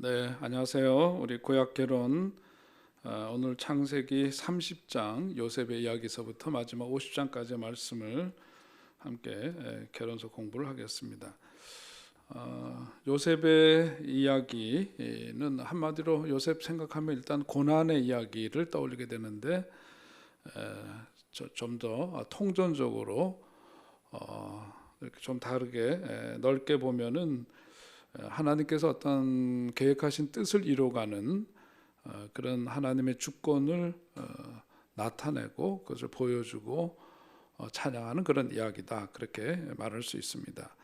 네, 안녕하세요. 우리 구약 개론 오늘 창세기 30장 요셉의 이야기서부터 마지막 50장까지의 말씀을 함께 개론서 공부를 하겠습니다. 요셉의 이야기는 한마디로 요셉 생각하면 일단 고난의 이야기를 떠올리게 되는데 좀 더 통전적으로 이렇게 좀 다르게 넓게 보면은 하나님께서 어떤 계획하신 뜻을 이루어가는 그런 하나님의 주권을 나타내고 그것을 보여주고 찬양하는 그런 이야기다, 그렇게 말할 수 있습니다.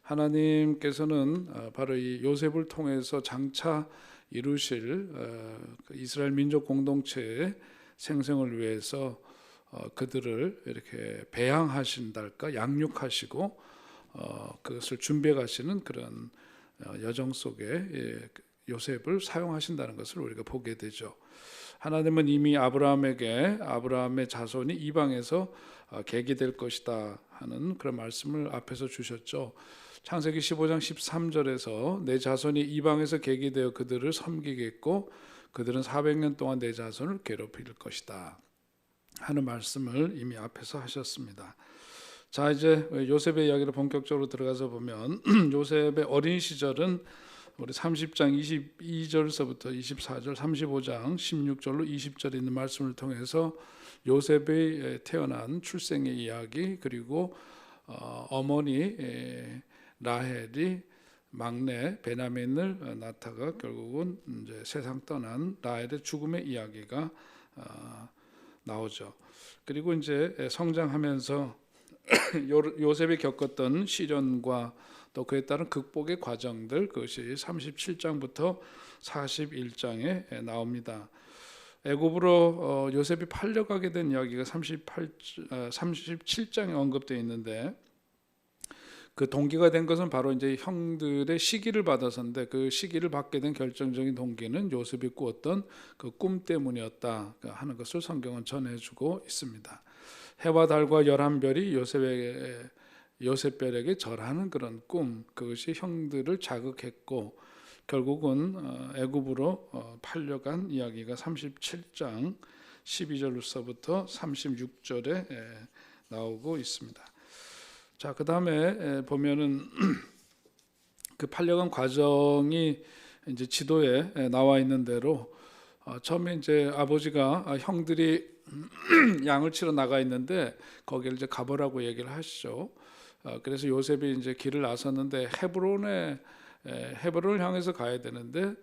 하나님께서는 바로 이 요셉을 통해서 장차 이루실 이스라엘 민족 공동체의 생성을 위해서 그들을 이렇게 배양하신달까, 양육하시고 그것을 준비해 가시는 그런 여정 속에 요셉을 사용하신다는 것을 우리가 보게 되죠. 하나님은 이미 아브라함의 자손이 이방에서 계기될 것이다 하는 그런 말씀을 앞에서 주셨죠. 창세기 15장 13절에서 내 자손이 이방에서 계기되어 그들을 섬기겠고 그들은 400년 동안 내 자손을 괴롭힐 것이다 하는 말씀을 이미 앞에서 하셨습니다. 자, 이제 요셉의 이야기를 본격적으로 들어가서 보면 요셉의 어린 시절은 우리 30장 22절서부터 24절, 35장 16절로 20절에 있는 말씀을 통해서 요셉의 태어난 출생의 이야기, 그리고 어머니 라헬이 막내 베냐민을 낳다가 결국은 이제 세상 떠난 라헬의 죽음의 이야기가 나오죠. 그리고 이제 성장하면서 요셉이 겪었던 시련과 또 그에 따른 극복의 과정들, 그것이 37장부터 41장에 나옵니다. 애굽으로 요셉이 팔려가게 된 이야기가 37장에 언급되어 있는데, 그 동기가 된 것은 바로 이제 형들의 시기를 받아서인데, 그 시기를 받게 된 결정적인 동기는 요셉이 꾸었던 그 꿈 때문이었다 하는 것을 성경은 전해주고 있습니다. 해와 달과 11별이 요셉별에게 절하는 그런 꿈, 그것이 형들을 자극했고 결국은 애굽으로 팔려간 이야기가 37장 12절로서부터 36절에 나오고 있습니다. 자, 그 다음에 보면은 그 팔려간 과정이 이제 지도에 나와 있는 대로 처음에 이제 아버지가 형들이 양을 치러 나가 있는데 거기를 이제 가보라고 얘기를 하시죠. 그래서 요셉이 이제 길을 나섰는데 헤브론을 향해서 가야 되는데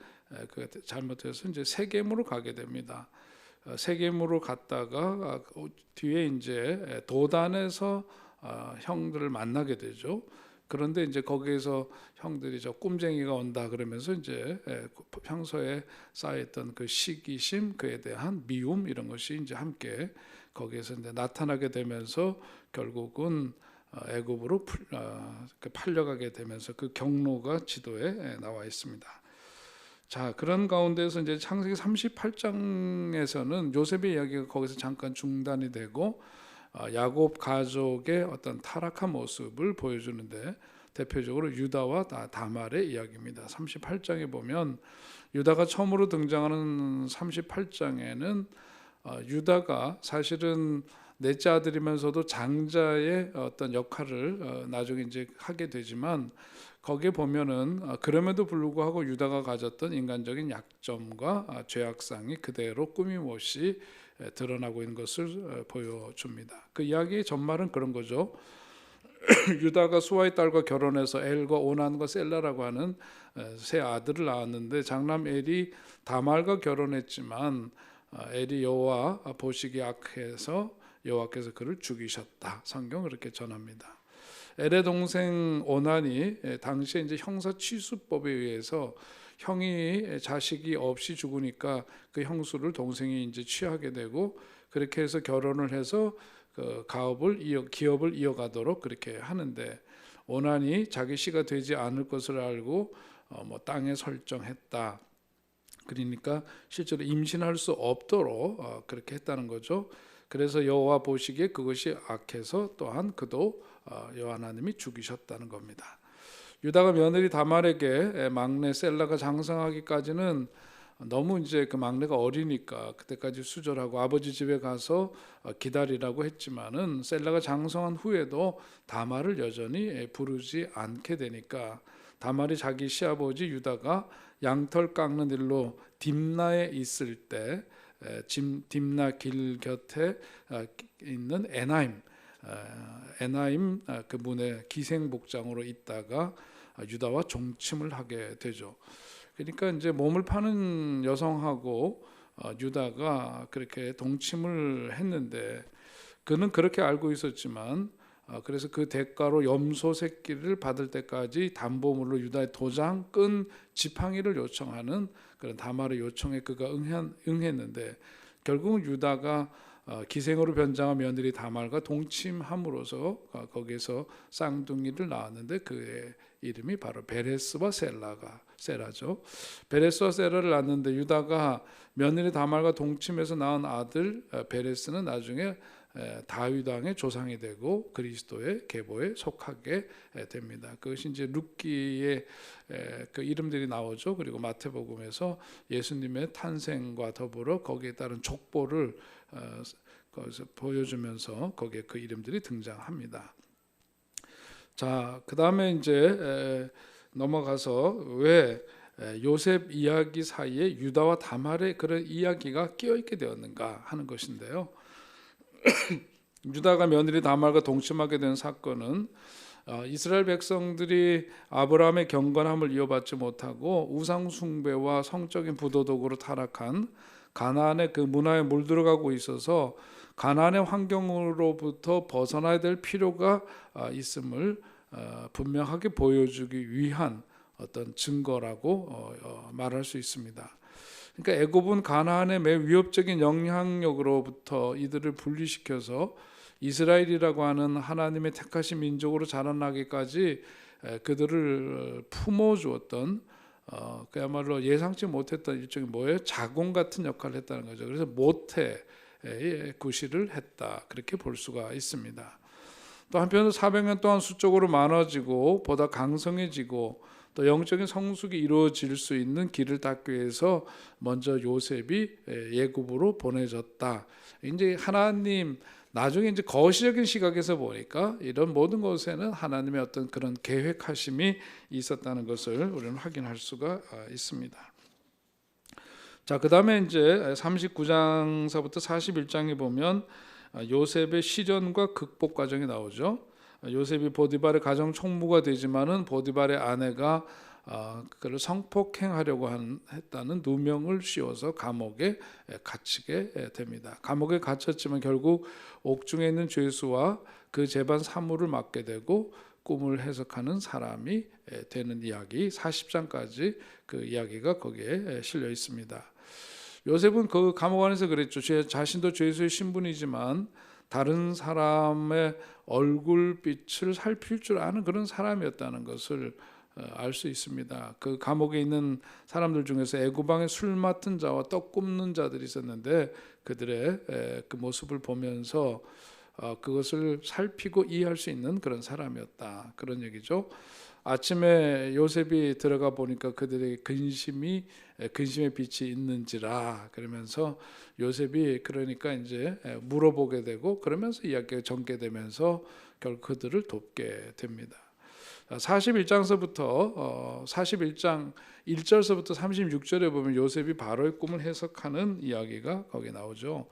그 잘못해서 이제 세겜으로 가게 됩니다. 세겜으로 갔다가 뒤에 이제 도단에서 형들을 만나게 되죠. 그런데 이제 거기에서 형들이 저 꼼쟁이가 온다 그러면서 이제 평소에 쌓였던 그 시기심, 그에 대한 미움, 이런 것이 이제 함께 거기에서 이제 나타나게 되면서 결국은 애굽으로 팔려가게 되면서 그 경로가 지도에 나와 있습니다. 자, 그런 가운데서 이제 창세기 38장에서는 요셉의 이야기가 거기서 잠깐 중단이 되고 야곱 가족의 어떤 타락한 모습을 보여주는데, 대표적으로 유다와 다말의 이야기입니다. 38장에 보면 유다가 처음으로 등장하는 38장에는 유다가 사실은 넷째 아들이면서도 장자의 어떤 역할을 나중에 이제 하게 되지만, 거기에 보면은 그럼에도 불구하고 유다가 가졌던 인간적인 약점과 죄악상이 그대로 꾸밈없이 드러나고 있는 것을 보여줍니다. 그 이야기의 전말은 그런 거죠. 유다가 수아의 딸과 결혼해서 엘과 오난과 셀라라고 하는 세 아들을 낳았는데, 장남 엘이 다말과 결혼했지만 엘이 여호와 보시기에 악해서 여호와께서 그를 죽이셨다. 성경 그렇게 전합니다. 엘의 동생 오난이 당시에 이제 형사 취수법에 의해서 형이 자식이 없이 죽으니까 그 형수를 동생이 이제 취하게 되고, 그렇게 해서 결혼을 해서 그 기업을 이어가도록 그렇게 하는데, 오난이 자기 씨가 되지 않을 것을 알고 땅에 설정했다. 그러니까 실제로 임신할 수 없도록 그렇게 했다는 거죠. 그래서 여호와 보시기에 그것이 악해서 또한 그도 여호와 하나님이 죽이셨다는 겁니다. 유다가 며느리 다말에게 막내 셀라가 장성하기까지는 너무 이제 그 막내가 어리니까 그때까지 수절하고 아버지 집에 가서 기다리라고 했지만은 셀라가 장성한 후에도 다말을 여전히 부르지 않게 되니까 다말이 자기 시아버지 유다가 양털 깎는 일로 딥나에 있을 때 딥나 길 곁에 있는 에나임 그 문에 기생복장으로 있다가 유다와 종침을 하게 되죠. 그러니까 이제 몸을 파는 여성하고 유다가 그렇게 동침을 했는데 그는 그렇게 알고 있었지만 그래서 그 대가로 염소 새끼를 받을 때까지 담보물로 유다의 도장 끈 지팡이를 요청하는 그런 다말의 요청에 그가 응했는데 결국은 유다가 기생으로 변장한 며느리 다말과 동침함으로써 거기에서 쌍둥이를 낳았는데 그의 이름이 바로 베레스와 세라죠. 베레스와 세라를 낳았는데 유다가 며느리 다말과 동침해서 낳은 아들 베레스는 나중에 다윗 왕의 조상이 되고 그리스도의 계보에 속하게 됩니다. 그것이 이제 룻기의 그 이름들이 나오죠. 그리고 마태복음에서 예수님의 탄생과 더불어 거기에 따른 족보를 거기서 보여주면서 거기에 그 이름들이 등장합니다. 자, 그 다음에 이제 넘어가서 왜 요셉 이야기 사이에 유다와 다말의 그런 이야기가 끼어 있게 되었는가 하는 것인데요. 유다가 며느리 다말과 동침하게 된 사건은 이스라엘 백성들이 아브라함의 경건함을 이어받지 못하고 우상 숭배와 성적인 부도덕으로 타락한 가나안의 그 문화에 물들어가고 있어서 가나안의 환경으로부터 벗어나야 될 필요가 있음을 분명하게 보여주기 위한 어떤 증거라고 말할 수 있습니다. 그러니까 애굽은 가나안의 매우 위협적인 영향력으로부터 이들을 분리시켜서 이스라엘이라고 하는 하나님의 택하신 민족으로 자라나기까지 그들을 품어주었던 그야말로 예상치 못했던 일종의 뭐예요? 자공 같은 역할을 했다는 거죠. 그래서 모태의 구실을 했다 그렇게 볼 수가 있습니다. 또 한편으로 400년 동안 수적으로 많아지고 보다 강성해지고 또 영적인 성숙이 이루어질 수 있는 길을 닦기 위해서 먼저 요셉이 예굽으로 보내졌다. 이제 하나님 나중에 이제 거시적인 시각에서 보니까 이런 모든 것에는 하나님의 어떤 그런 계획하심이 있었다는 것을 우리는 확인할 수가 있습니다. 자, 그다음에 이제 39장서부터 41장에 보면 요셉의 시련과 극복 과정이 나오죠. 요셉이 보디발의 가정 총무가 되지만은 보디발의 아내가 그를 성폭행하려고 했다는 누명을 씌워서 감옥에 갇히게 됩니다. 감옥에 갇혔지만 결국 옥중에 있는 죄수와 그 재반 사무를 맡게 되고 꿈을 해석하는 사람이 되는 이야기 40장까지 그 이야기가 거기에 실려 있습니다. 요셉은 그 감옥 안에서 그랬죠. 자신도 죄수의 신분이지만 다른 사람의 얼굴빛을 살필 줄 아는 그런 사람이었다는 것을 알 수 있습니다. 그 감옥에 있는 사람들 중에서 애구방에 술 맡은 자와 떡 굽는 자들이 있었는데 그들의 그 모습을 보면서 그것을 살피고 이해할 수 있는 그런 사람이었다. 그런 얘기죠. 아침에 요셉이 들어가 보니까 그들의 근심의 빛이 있는지라 그러면서 요셉이 그러니까 이제 물어보게 되고 그러면서 이야기가 전개되면서 결국 그들을 돕게 됩니다. 41장서부터 41장 1절서부터 36절에 보면 요셉이 바로의 꿈을 해석하는 이야기가 거기 나오죠.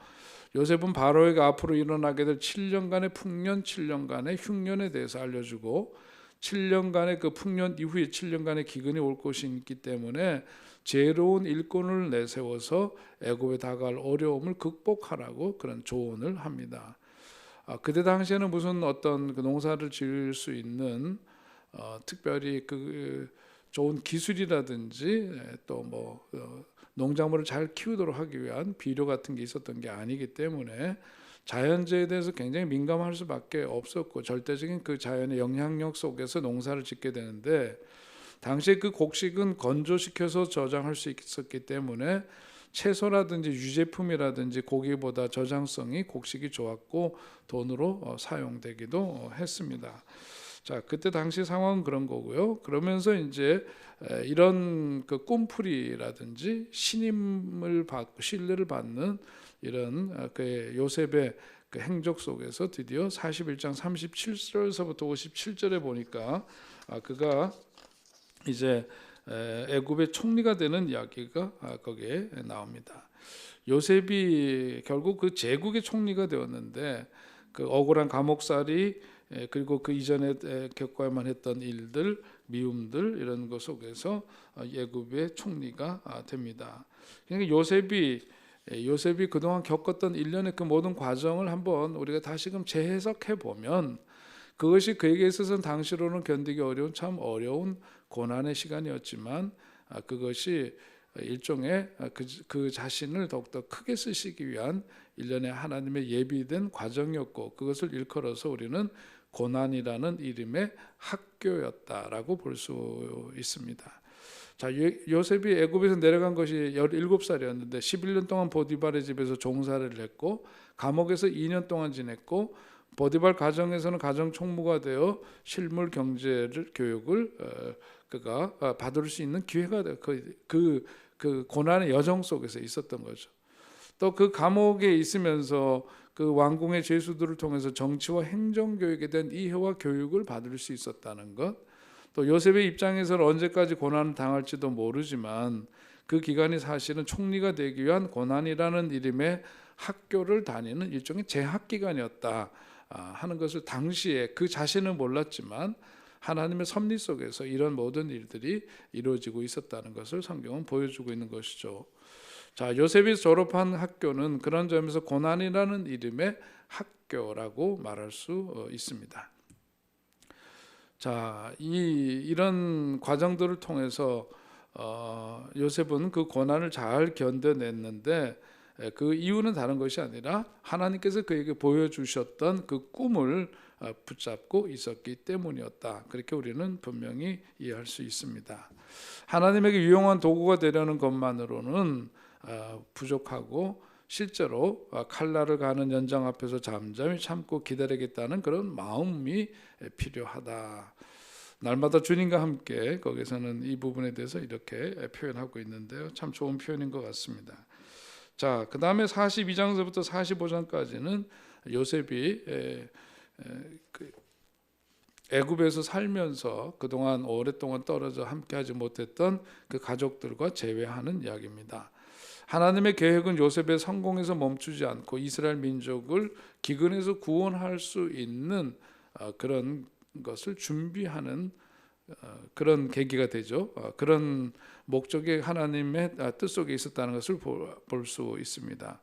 요셉은 바로에게 앞으로 일어나게 될 7년간의 풍년, 7년간의 흉년에 대해서 알려주고 7년간의 그 풍년 이후에 7년간의 기근이 올 것이 있기 때문에 지혜로운 일꾼을 내세워서 애굽에 다가올 어려움을 극복하라고 그런 조언을 합니다. 그때 당시에는 무슨 어떤 그 농사를 지을 수 있는 특별히 그 좋은 기술이라든지 또 뭐 농작물을 잘 키우도록 하기 위한 비료 같은 게 있었던 게 아니기 때문에 자연재해에 대해서 굉장히 민감할 수밖에 없었고 절대적인 그 자연의 영향력 속에서 농사를 짓게 되는데 당시에 그 곡식은 건조시켜서 저장할 수 있었기 때문에 채소라든지 유제품이라든지 고기보다 저장성이 곡식이 좋았고 돈으로 사용되기도 했습니다. 자, 그때 당시 상황은 그런 거고요. 그러면서 이제 이런 그 꿈풀이라든지 신임을 받고 신뢰를 받는 이런 그 요셉의 그 행적 속에서 드디어 41장 37절에서부터 57절에 보니까 그가 이제 애굽의 총리가 되는 이야기가 거기에 나옵니다. 요셉이 결국 그 제국의 총리가 되었는데 그 억울한 감옥살이 그리고 그 이전에 겪어야만 했던 일들, 미움들 이런 것 속에서 애굽의 총리가 됩니다. 그러니까 요셉이 그동안 겪었던 일련의 그 모든 과정을 한번 우리가 다시금 재해석해 보면 그것이 그에게 있어서는 당시로는 견디기 어려운 참 어려운 고난의 시간이었지만 그것이 일종의 그 자신을 더욱더 크게 쓰시기 위한 일련의 하나님의 예비된 과정이었고 그것을 일컬어서 우리는 고난이라는 이름의 학교였다라고 볼 수 있습니다. 자, 요셉이 애굽에서 내려간 것이 17살이었는데 11년 동안 보디발의 집에서 종살이를 했고 감옥에서 2년 동안 지냈고 보디발 가정에서는 가정 총무가 되어 실물 경제를 교육을 그가 받을 수 있는 기회가 그 고난의 여정 속에서 있었던 거죠. 또 그 감옥에 있으면서 그 왕궁의 죄수들을 통해서 정치와 행정 교육에 대한 이해와 교육을 받을 수 있었다는 것. 또 요셉의 입장에서는 언제까지 고난을 당할지도 모르지만 그 기간이 사실은 총리가 되기 위한 고난이라는 이름의 학교를 다니는 일종의 재학 기간이었다 하는 것을 당시에 그 자신은 몰랐지만 하나님의 섭리 속에서 이런 모든 일들이 이루어지고 있었다는 것을 성경은 보여주고 있는 것이죠. 자, 요셉이 졸업한 학교는 그런 점에서 고난이라는 이름의 학교라고 말할 수 있습니다. 자, 이런 과정들을 통해서 요셉은 그 고난을 잘 견뎌냈는데 그 이유는 다른 것이 아니라 하나님께서 그에게 보여주셨던 그 꿈을 붙잡고 있었기 때문이었다. 그렇게 우리는 분명히 이해할 수 있습니다. 하나님에게 유용한 도구가 되려는 것만으로는 부족하고 실제로 칼날을 가는 연장 앞에서 잠잠히 참고 기다리겠다는 그런 마음이 필요하다. 날마다 주님과 함께 거기서는 이 부분에 대해서 이렇게 표현하고 있는데요. 참 좋은 표현인 것 같습니다. 자, 그 다음에 42장서부터 45장까지는 요셉이 애굽에서 살면서 그동안 오랫동안 떨어져 함께하지 못했던 그 가족들과 재회하는 이야기입니다. 하나님의 계획은 요셉의 성공에서 멈추지 않고 이스라엘 민족을 기근에서 구원할 수 있는 그런 것을 준비하는 그런 계기가 되죠. 그런 목적이 하나님의 뜻 속에 있었다는 것을 볼 수 있습니다.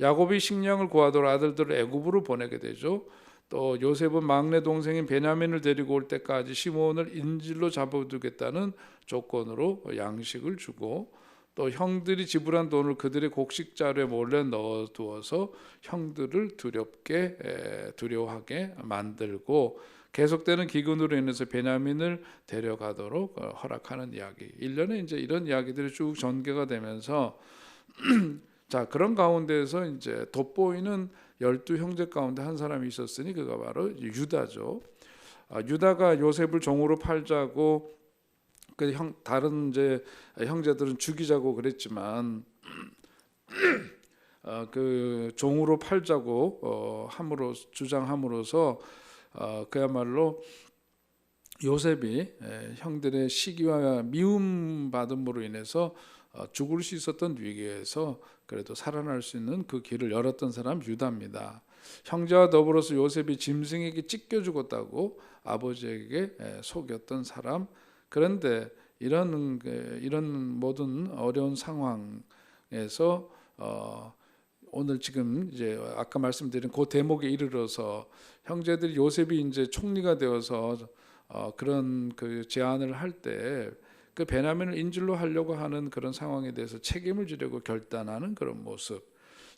야곱이 식량을 구하도록 아들들을 애굽으로 보내게 되죠. 또 요셉은 막내 동생인 베냐민을 데리고 올 때까지 시므온을 인질로 잡아두겠다는 조건으로 양식을 주고 또 형들이 지불한 돈을 그들의 곡식 자루에 몰래 넣어두어서 형들을 두려워하게 만들고 계속되는 기근으로 인해서 베냐민을 데려가도록 허락하는 이야기. 일련의 이제 이런 이야기들이 쭉 전개가 되면서 자, 그런 가운데에서 이제 돋보이는 12형제 가운데 한 사람이 있었으니 그가 바로 유다죠. 유다가 요셉을 종으로 팔자고 다른 이제 형제들은 죽이자고 그랬지만 그 종으로 팔자고 주장함으로써 그야말로 요셉이 형들의 시기와 미움 받음으로 인해서 죽을 수 있었던 위기에서 그래도 살아날 수 있는 그 길을 열었던 사람 유다입니다. 형제와 더불어서 요셉이 짐승에게 찢겨 죽었다고 아버지에게 속였던 사람. 그런데 이런 모든 어려운 상황에서 오늘 지금 이제 아까 말씀드린 그 대목에 이르러서 형제들이 요셉이 이제 총리가 되어서 그런 그 제안을 할 때 그 베냐민을 인질로 하려고 하는 그런 상황에 대해서 책임을 지려고 결단하는 그런 모습,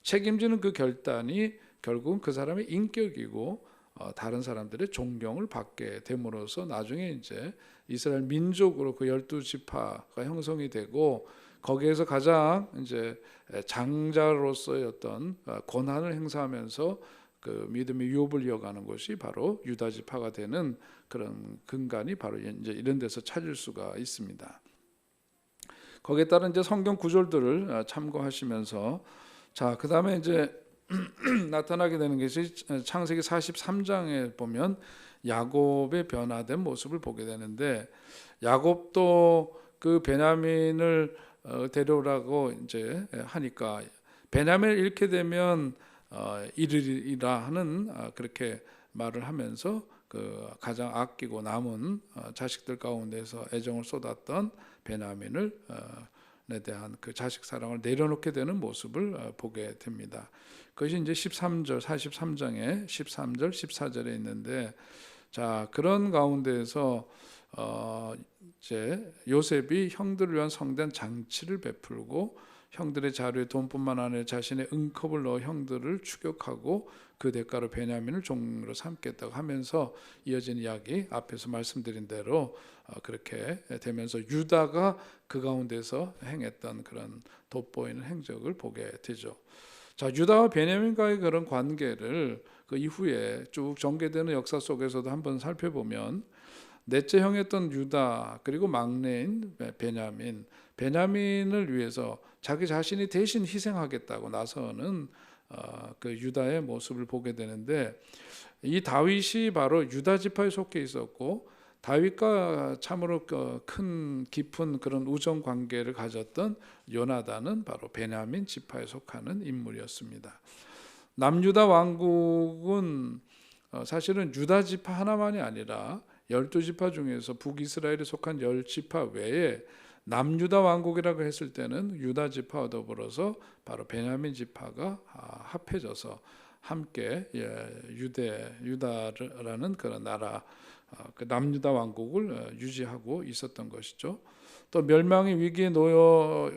책임지는 그 결단이 결국은 그 사람의 인격이고 다른 사람들의 존경을 받게 됨으로써 나중에 이제 이스라엘 민족으로 그 12지파가 형성이 되고 거기에서 가장 이제 장자로서의 어떤 권한을 행사하면서 그 믿음의 유업을 이어가는 것이 바로 유다 지파가 되는 그런 근간이 바로 이제 이런 데서 찾을 수가 있습니다. 거기에 따른 이제 성경 구절들을 참고하시면서 자, 그다음에 이제 나타나게 되는 것이 창세기 43장에 보면 야곱의 변화된 모습을 보게 되는데, 야곱도 그 베냐민을 데려오라고 이제 하니까 베냐민을 잃게 되면 잃으리라 하는 그렇게 말을 하면서 그 가장 아끼고 남은 자식들 가운데서 애정을 쏟았던 베냐민을 에 대한 그 자식 사랑을 내려놓게 되는 모습을 보게 됩니다. 그것이 이제 13절 43장에 13절 14절에 있는데, 자, 그런 가운데에서 이제 요셉이 형들을 위한 성대한 장치를 베풀고 형들의 자루에 돈뿐만 아니라 자신의 은컵을 넣어 형들을 추격하고 그 대가로 베냐민을 종으로 삼겠다고 하면서 이어진 이야기 앞에서 말씀드린 대로 그렇게 되면서 유다가 그 가운데서 행했던 그런 돋보이는 행적을 보게 되죠. 자, 유다와 베냐민과의 그런 관계를 그 이후에 쭉 전개되는 역사 속에서도 한번 살펴보면, 넷째 형이었던 유다 그리고 막내인 베냐민을 위해서 자기 자신이 대신 희생하겠다고 나서는 그 유다의 모습을 보게 되는데, 이 다윗이 바로 유다 지파에 속해 있었고 다윗과 참으로 큰 깊은 그런 우정 관계를 가졌던 요나단은 바로 베냐민 지파에 속하는 인물이었습니다. 남유다 왕국은 사실은 유다 지파 하나만이 아니라 12지파 중에서 북이스라엘에 속한 10지파 외에 남유다 왕국이라고 했을 때는 유다 지파와 더불어서 바로 베냐민 지파가 합해져서 함께 유다라는 그런 나라, 그 남유다 왕국을 유지하고 있었던 것이죠. 또 멸망의 위기에 놓여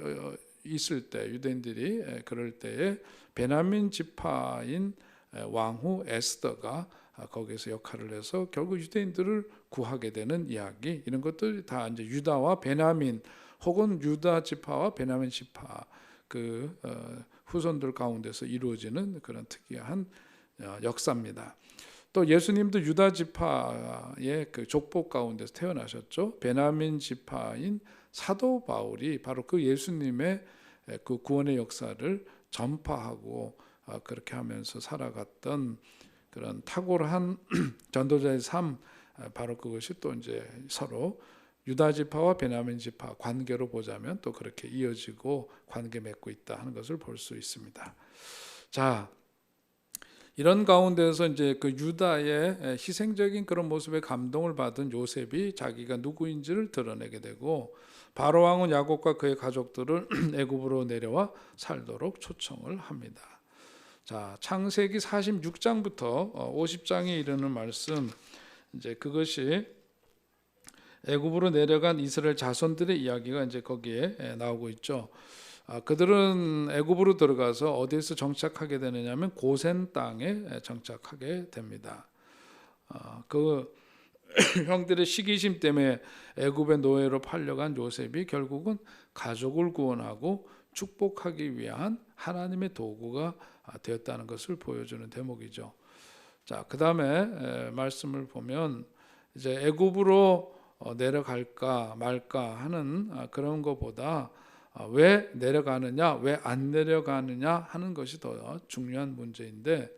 있을 때 유대인들이 그럴 때에 베냐민 지파인 왕후 에스더가 거기에서 역할을 해서 결국 유대인들을 구하게 되는 이야기, 이런 것들 다 이제 유다와 베냐민 혹은 유다 지파와 베냐민 지파 그 후손들 가운데서 이루어지는 그런 특이한 역사입니다. 또 예수님도 유다 지파의 그 족보 가운데서 태어나셨죠. 베냐민 지파인 사도 바울이 바로 그 예수님의 그 구원의 역사를 전파하고 그렇게 하면서 살아갔던 그런 탁월한 전도자의 삶, 바로 그것이 또 이제 서로 유다 지파와 베냐민 지파 관계로 보자면 또 그렇게 이어지고 관계 맺고 있다 하는 것을 볼 수 있습니다. 자, 이런 가운데서 이제 그 유다의 희생적인 그런 모습에 감동을 받은 요셉이 자기가 누구인지를 드러내게 되고, 바로 왕은 야곱과 그의 가족들을 애굽으로 내려와 살도록 초청을 합니다. 자, 창세기 46장부터 50장에 이르는 말씀, 이제 그것이 애굽으로 내려간 이스라엘 자손들의 이야기가 이제 거기에 나오고 있죠. 그들은 애굽으로 들어가서 어디에서 정착하게 되느냐면 고센 땅에 정착하게 됩니다. 그 형들의 시기심 때문에 애굽의 노예로 팔려간 요셉이 결국은 가족을 구원하고 축복하기 위한 하나님의 도구가 되었다는 것을 보여주는 대목이죠. 자, 그 다음에 말씀을 보면 이제 애굽으로 내려갈까 말까 하는 그런 것보다 왜 내려가느냐, 왜 안 내려가느냐 하는 것이 더 중요한 문제인데,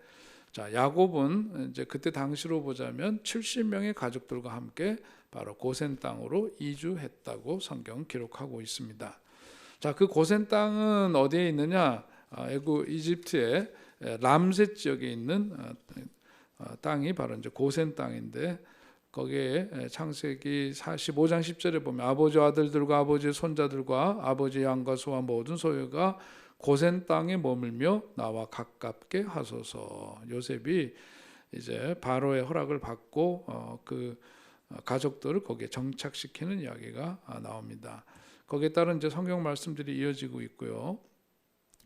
자, 야곱은 이제 그때 당시로 보자면 70명의 가족들과 함께 바로 고센 땅으로 이주했다고 성경 기록하고 있습니다. 자, 그 고센 땅은 어디에 있느냐? 애굽 이집트의 람셋 지역에 있는 땅이 바로 이제 고센 땅인데, 거기에 창세기 45장 10절에 보면 아버지 아들들과 아버지의 손자들과 아버지 양과 소와 모든 소유가 고센 땅에 머물며 나와 가깝게 하소서. 요셉이 이제 바로의 허락을 받고 그 가족들을 거기에 정착시키는 이야기가 나옵니다. 거기에 따른 이제 성경 말씀들이 이어지고 있고요.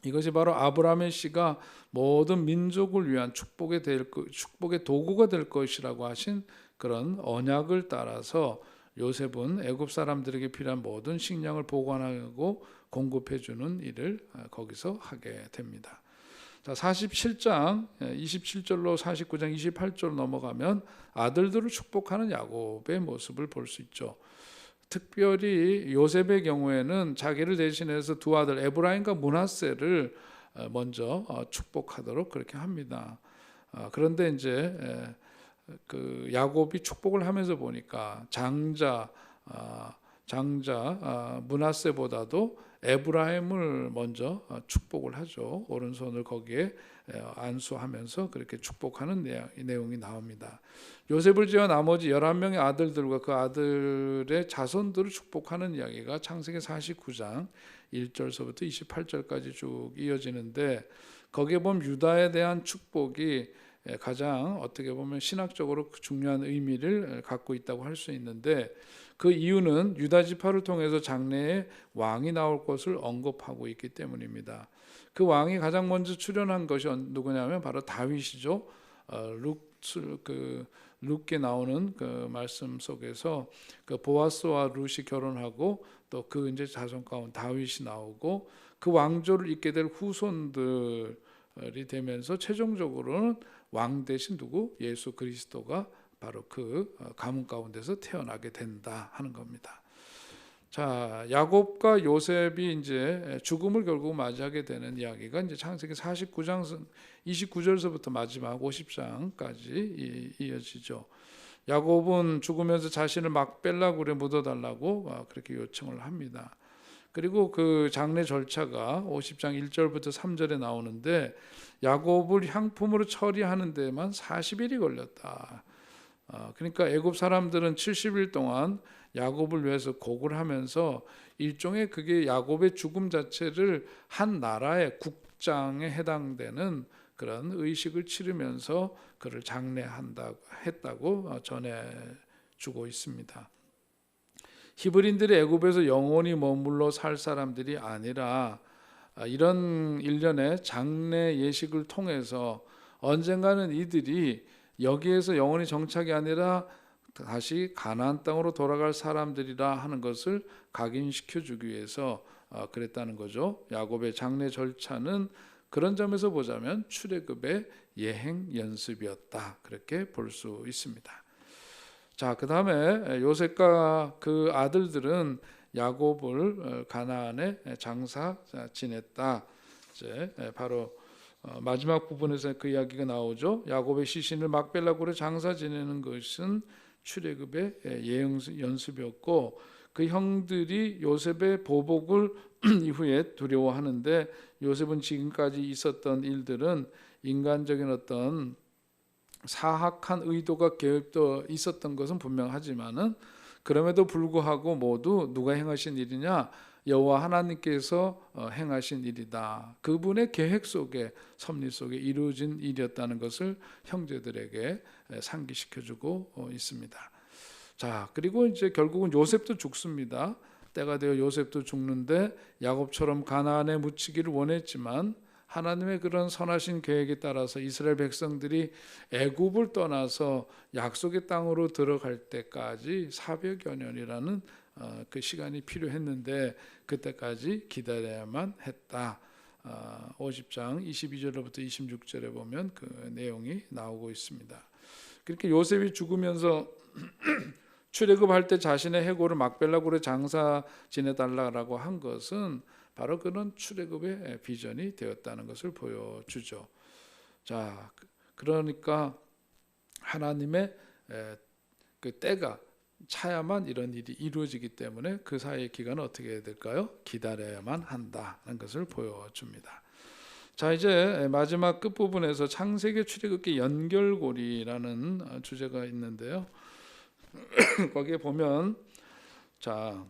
이것이 바로 아브라함의 씨가 모든 민족을 위한 축복의 도구가 될 것이라고 하신 그런 언약을 따라서 요셉은 애굽 사람들에게 필요한 모든 식량을 보관하고 공급해 주는 일을 거기서 하게 됩니다. 자, 47장 27절로 49장 28절 넘어가면 아들들을 축복하는 야곱의 모습을 볼 수 있죠. 특별히 요셉의 경우에는 자기를 대신해서 두 아들 에브라임과 므낫세를 먼저 축복하도록 그렇게 합니다. 그런데 이제 그 야곱이 축복을 하면서 보니까 장자 므낫세보다도 에브라임을 먼저 축복을 하죠. 오른손을 거기에 안수하면서 그렇게 축복하는 내용이 나옵니다. 요셉을 제외 나머지 11명의 아들들과 그 아들의 자손들을 축복하는 이야기가 창세기 49장 1절서부터 28절까지 쭉 이어지는데, 거기에 보면 유다에 대한 축복이 가장 어떻게 보면 신학적으로 중요한 의미를 갖고 있다고 할 수 있는데, 그 이유는 유다 지파를 통해서 장래에 왕이 나올 것을 언급하고 있기 때문입니다. 그 왕이 가장 먼저 출현한 것이 누구냐면 바로 다윗이죠. 룻게 나오는 그 말씀 속에서 그 보아스와 룻이 결혼하고 또 그 이제 자손 가운데 다윗이 나오고 그 왕조를 잇게 될 후손들이 되면서 최종적으로는 왕 대신 누구? 예수 그리스도가 바로 그 가문 가운데서 태어나게 된다 하는 겁니다. 자, 야곱과 요셉이 이제 죽음을 결국 맞이하게 되는 이야기가 이제 창세기 49장 29절서부터 마지막 50장까지 이어지죠. 야곱은 죽으면서 자신을 막벨라굴에 묻어달라고 그렇게 요청을 합니다. 그리고 그 장례 절차가 50장 1절부터 3절에 나오는데, 야곱을 향품으로 처리하는 데만 40일이 걸렸다. 그러니까 애굽 사람들은 70일 동안 야곱을 위해서 곡을 하면서 일종의 그게 야곱의 죽음 자체를 한 나라의 국장에 해당되는 그런 의식을 치르면서 그를 장례했다고 전해주고 있습니다. 히브리인들이 애굽에서 영원히 머물러 살 사람들이 아니라 이런 일련의 장례 예식을 통해서 언젠가는 이들이 여기에서 영원히 정착이 아니라 다시 가나안 땅으로 돌아갈 사람들이라 하는 것을 각인시켜 주기 위해서 그랬다는 거죠. 야곱의 장례 절차는 그런 점에서 보자면 출애굽의 예행 연습이었다, 그렇게 볼 수 있습니다. 자, 그 다음에 요셉과 그 아들들은 야곱을 가나안에 장사 지냈다. 이제 바로 마지막 부분에서 그 이야기가 나오죠. 야곱의 시신을 막벨라굴에 장사 지내는 것은 출애굽의 예행 연습이었고, 그 형들이 요셉의 보복을 이후에 두려워하는데, 요셉은 지금까지 있었던 일들은 인간적인 어떤 사악한 의도가 개입되어 있었던 것은 분명하지만은, 그럼에도 불구하고 모두 누가 행하신 일이냐? 여호와 하나님께서 행하신 일이다. 그분의 계획 속에, 섭리 속에 이루어진 일이었다는 것을 형제들에게 상기시켜주고 있습니다. 자, 그리고 이제 결국은 요셉도 죽습니다. 때가 되어 요셉도 죽는데, 야곱처럼 가나안에 묻히기를 원했지만 하나님의 그런 선하신 계획에 따라서 이스라엘 백성들이 애굽을 떠나서 약속의 땅으로 들어갈 때까지 400여 년이라는 그 시간이 필요했는데, 그때까지 기다려야만 했다. 50장 22절부터 26절에 보면 그 내용이 나오고 있습니다. 그렇게 요셉이 죽으면서 출애굽할 때 자신의 해골을 막벨라굴에 장사 지내달라고 한 것은 바로 그런 출애굽의 비전이 되었다는 것을 보여주죠. 자, 그러니까 하나님의 그 때가 차야만 이런 일이 이루어지기 때문에 그 사이의 기간은 어떻게 해야 될까요? 기다려야만 한다는 것을 보여줍니다. 자, 이제 마지막 끝부분에서 창세기 출애굽기 연결고리라는 주제가 있는데요. 거기에 보면, 자,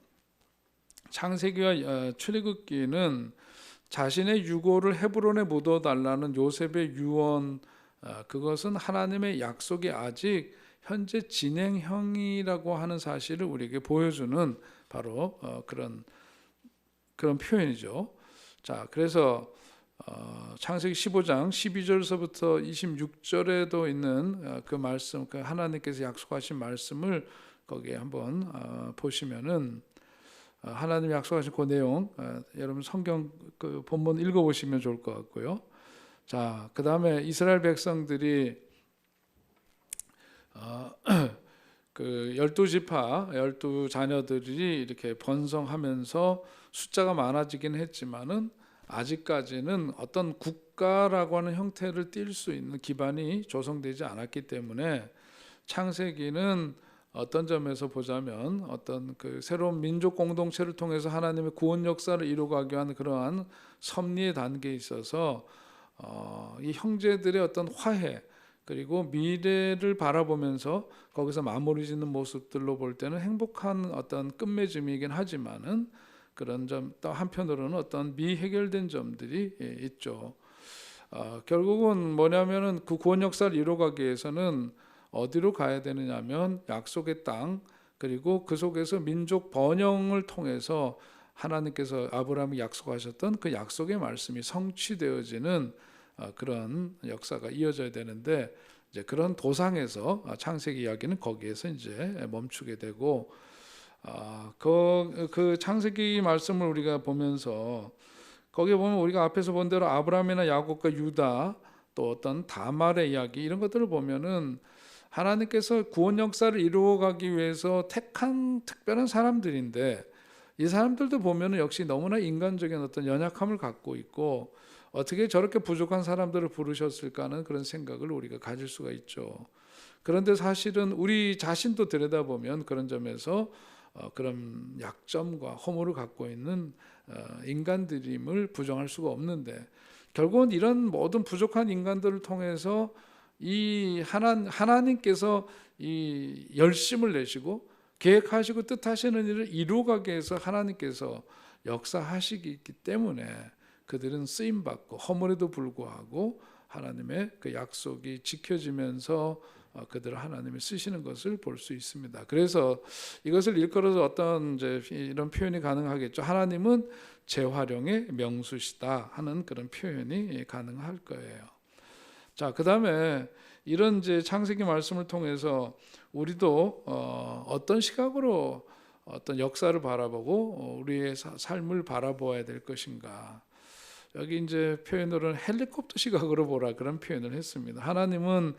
창세기와 출애굽기는 자신의 유고를 헤브론에 묻어달라는 요셉의 유언, 그것은 하나님의 약속이 아직 현재 진행형이라고 하는 사실을 우리에게 보여주는 바로 그런 표현이죠. 자, 그래서 창세기 15장 12절서부터 26절에도 있는 그 말씀, 그 하나님께서 약속하신 말씀을 거기에 한번 보시면은, 하나님이 약속하신 그 내용, 여러분 성경 그 본문 읽어보시면 좋을 것 같고요. 자, 그 다음에 이스라엘 백성들이 그 12지파 12자녀들이 이렇게 번성하면서 숫자가 많아지긴 했지만은 아직까지는 어떤 국가라고 하는 형태를 띌 수 있는 기반이 조성되지 않았기 때문에 창세기는 어떤 점에서 보자면 어떤 그 새로운 민족 공동체를 통해서 하나님의 구원 역사를 이루어가기 위한 그러한 섭리의 단계에 있어서 이 형제들의 어떤 화해 그리고 미래를 바라보면서 거기서 마무리 짓는 모습들로 볼 때는 행복한 어떤 끝맺음이긴 하지만은 그런 점 또 한편으로는 어떤 미해결된 점들이 있죠. 결국은 뭐냐면은 그 구원 역사를 이루어가기 위해서는 어디로 가야 되느냐면 약속의 땅 그리고 그 속에서 민족 번영을 통해서 하나님께서 아브라함이 약속하셨던 그 약속의 말씀이 성취되어지는 그런 역사가 이어져야 되는데 이제 그런 도상에서 창세기 이야기는 거기에서 이제 멈추게 되고 그 창세기 말씀을 우리가 보면서 거기에 보면 우리가 앞에서 본 대로 아브라함이나 야곱과 유다 또 어떤 다말의 이야기 이런 것들을 보면은 하나님께서 구원 역사를 이루어가기 위해서 택한 특별한 사람들인데 이 사람들도 보면은 역시 너무나 인간적인 어떤 연약함을 갖고 있고 어떻게 저렇게 부족한 사람들을 부르셨을까 하는 그런 생각을 우리가 가질 수가 있죠. 그런데 사실은 우리 자신도 들여다보면 그런 점에서 그런 약점과 허물을 갖고 있는 인간들임을 부정할 수가 없는데 결국은 이런 모든 부족한 인간들을 통해서 이 하나님께서 이 열심을 내시고 계획하시고 뜻하시는 일을 이루어가게 해서 하나님께서 역사하시기 때문에 그들은 쓰임받고 허물에도 불구하고 하나님의 그 약속이 지켜지면서 그들을 하나님이 쓰시는 것을 볼 수 있습니다. 그래서 이것을 일컬어서 어떤 이제 이런 표현이 가능하겠죠. 하나님은 재활용의 명수시다 하는 그런 표현이 가능할 거예요. 자, 그 다음에 이런 이제 창세기 말씀을 통해서 우리도 어떤 시각으로 어떤 역사를 바라보고 우리의 삶을 바라보아야 될 것인가. 여기 이제 표현으로는 헬리콥터 시각으로 보라 그런 표현을 했습니다. 하나님은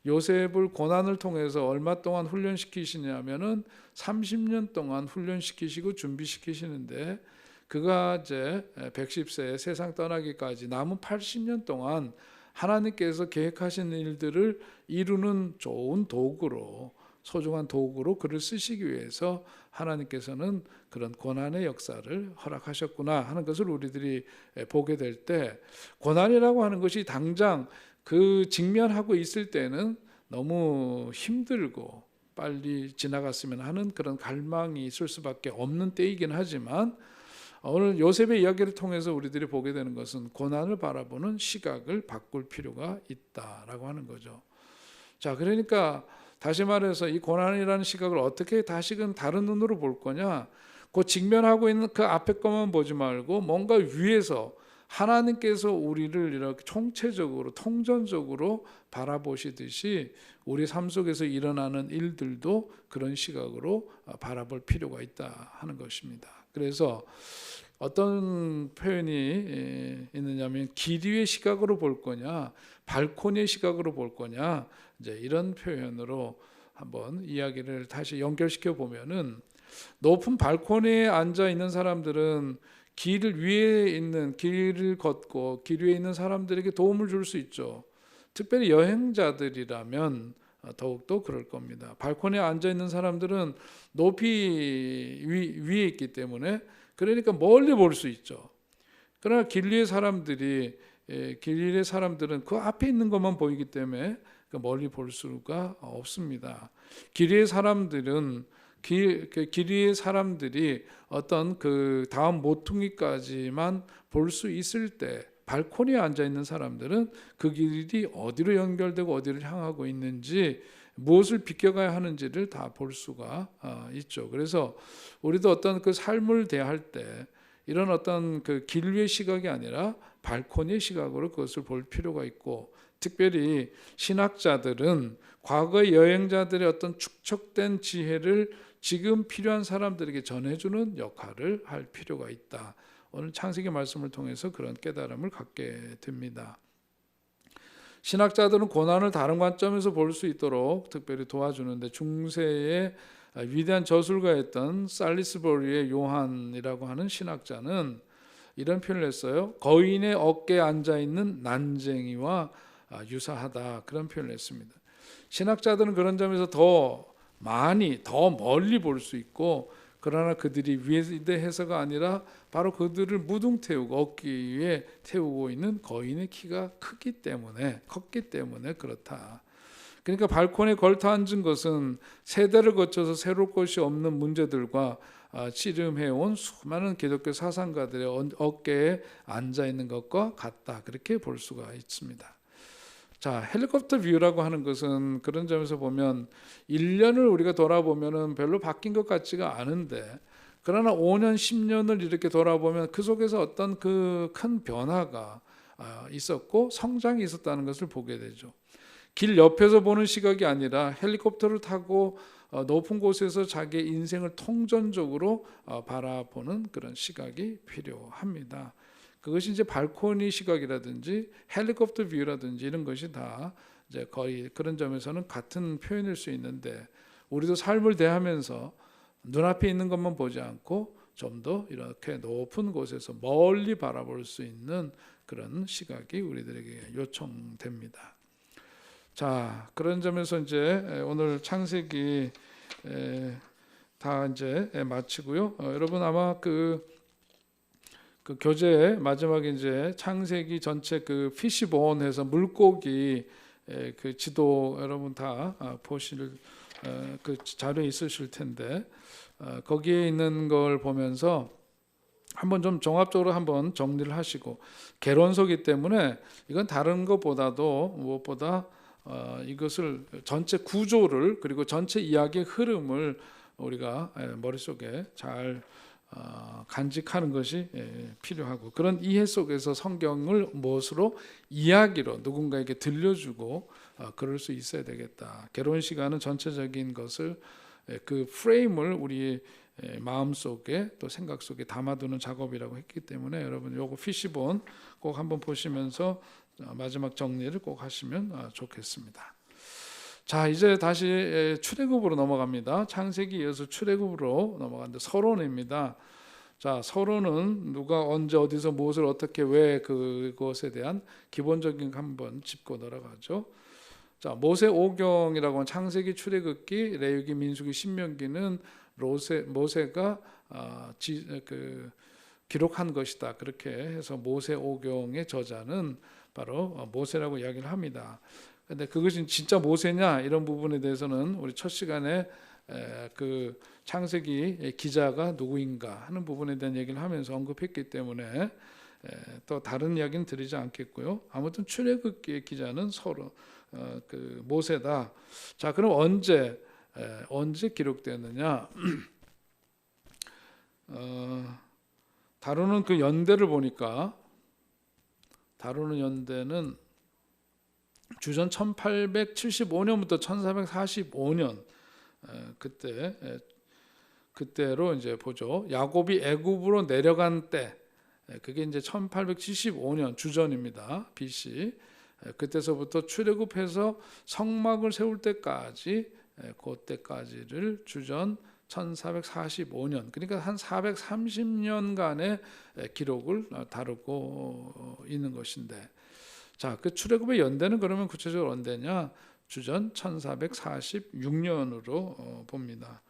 요셉을 고난을 통해서 얼마 동안 훈련시키시냐면은 30년 동안 훈련시키시고 준비시키시는데 그가 이제 110세에 세상 떠나기까지 남은 80년 동안 하나님께서 계획하신 일들을 이루는 좋은 도구로 소중한 도구로 그를 쓰시기 위해서 하나님께서는 그런 고난의 역사를 허락하셨구나 하는 것을 우리들이 보게 될 때 고난이라고 하는 것이 당장 그 직면하고 있을 때는 너무 힘들고 빨리 지나갔으면 하는 그런 갈망이 있을 수밖에 없는 때이긴 하지만 오늘 요셉의 이야기를 통해서 우리들이 보게 되는 것은 고난을 바라보는 시각을 바꿀 필요가 있다라고 하는 거죠. 자, 그러니까 다시 말해서 이 고난이라는 시각을 어떻게 다시금 다른 눈으로 볼 거냐? 그 직면하고 있는 그 앞에 것만 보지 말고 뭔가 위에서 하나님께서 우리를 이렇게 총체적으로 통전적으로 바라보시듯이 우리 삶 속에서 일어나는 일들도 그런 시각으로 바라볼 필요가 있다 하는 것입니다. 그래서 어떤 표현이 있느냐면 길 위의 시각으로 볼 거냐, 발코니의 시각으로 볼 거냐, 이제 이런 표현으로 한번 이야기를 다시 연결시켜 보면은 높은 발코니에 앉아 있는 사람들은 길 위에 있는 길을 걷고 길 위에 있는 사람들에게 도움을 줄 수 있죠. 특별히 여행자들이라면 더욱더 그럴 겁니다. 발코니에 앉아 있는 사람들은 높이 위에 있기 때문에 그러니까 멀리 볼 수 있죠. 그러나 길 위의 사람들은 그 앞에 있는 것만 보이기 때문에 멀리 볼 수가 없습니다. 길 위의 사람들은 길 위의 사람들이 어떤 그 다음 모퉁이까지만 볼 수 있을 때 발코니에 앉아 있는 사람들은 그 길이 어디로 연결되고 어디를 향하고 있는지 무엇을 비껴가야 하는지를 다 볼 수가 있죠. 그래서 우리도 어떤 그 삶을 대할 때 이런 어떤 그 길 위의 시각이 아니라 발코니의 시각으로 그것을 볼 필요가 있고 특별히 신학자들은 과거의 여행자들의 어떤 축적된 지혜를 지금 필요한 사람들에게 전해주는 역할을 할 필요가 있다. 오늘 창세기 말씀을 통해서 그런 깨달음을 갖게 됩니다. 신학자들은 고난을 다른 관점에서 볼 수 있도록 특별히 도와주는데, 중세의 위대한 저술가였던 살리스버리의 요한이라고 하는 신학자는 이런 표현을 했어요. 거인의 어깨에 앉아있는 난쟁이와 유사하다, 그런 표현을 했습니다. 신학자들은 그런 점에서 더 많이, 더 멀리 볼 수 있고, 그러나 그들이 위대해서가 아니라 바로 그들을 무등 태우고 어깨 위에 태우고 있는 거인의 키가 컸기 때문에 그렇다. 그러니까 발코니에 걸터 앉은 것은 세대를 거쳐서 새로울 것이 없는 문제들과 씨름해온 수많은 기독교 사상가들의 어깨에 앉아 있는 것과 같다, 그렇게 볼 수가 있습니다. 자, 헬리콥터 뷰라고 하는 것은 그런 점에서 보면 1년을 우리가 돌아보면 별로 바뀐 것 같지가 않은데, 그러나 5년, 10년을 이렇게 돌아보면 그 속에서 어떤 그 큰 변화가 있었고 성장이 있었다는 것을 보게 되죠. 길 옆에서 보는 시각이 아니라 헬리콥터를 타고 높은 곳에서 자기의 인생을 통전적으로 바라보는 그런 시각이 필요합니다. 그것이 이제 발코니 시각이라든지 헬리콥터 뷰라든지 이런 것이 다 이제 거의 그런 점에서는 같은 표현일 수 있는데, 우리도 삶을 대하면서 눈앞에 있는 것만 보지 않고 좀 더 이렇게 높은 곳에서 멀리 바라볼 수 있는 그런 시각이 우리들에게 요청됩니다. 자, 그런 점에서 이제 오늘 창세기 다 이제 마치고요. 여러분 아마 그 교재 마지막에 이제 창세기 전체 그 피시본해서 물고기 그 지도 여러분 다 보실 그 자료에 있으실 텐데, 거기에 있는 걸 보면서 한번 좀 종합적으로 한번 정리를 하시고, 개론서기 때문에 이건 다른 것보다도 무엇보다 이것을 전체 구조를, 그리고 전체 이야기의 흐름을 우리가 머릿속에 잘 간직하는 것이 필요하고, 그런 이해 속에서 성경을 무엇으로 이야기로 누군가에게 들려주고 그럴 수 있어야 되겠다. 개론 시간은 전체적인 것을, 그 프레임을 우리 마음속에 또 생각 속에 담아두는 작업이라고 했기 때문에 여러분 요거 피시본 꼭 한번 보시면서 마지막 정리를 꼭 하시면 좋겠습니다. 자, 이제 다시 출애굽으로 넘어갑니다. 창세기 이어서 출애굽으로 넘어가는데 서론입니다. 자, 서론은 누가 언제 어디서 무엇을 어떻게 왜 그것에 대한 기본적인 한번 짚고 넘어가죠. 자, 모세 오경이라고 하는 창세기, 출애굽기, 레위기, 민수기, 신명기는 모세가 기록한 것이다. 그렇게 해서 모세 오경의 저자는 바로 모세라고 이야기를 합니다. 근데 그것이 진짜 모세냐 이런 부분에 대해서는 우리 첫 시간에 그 창세기 기자가 누구인가 하는 부분에 대한 얘기를 하면서 언급했기 때문에 또 다른 이야기는 드리지 않겠고요. 아무튼 출애굽기의 기자는 서로 그 모세다. 자, 그럼 언제 기록되느냐? 다루는 그 연대를 보니까 다루는 연대는 주전 1875년부터 1445년 그때로 이제 보죠. 야곱이 애굽으로 내려간 때, 그게 이제 1875년 주전입니다. BC. 그때서부터 출애굽해서 성막을 세울 때까지, 그때까지를 주전 1445년, 그러니까 한 430년간의 기록을 다루고 있는 것인데, 자, 그 출애굽의 연대는 그러면 구체적으로 언제냐? 주전 1446년으로 봅니다.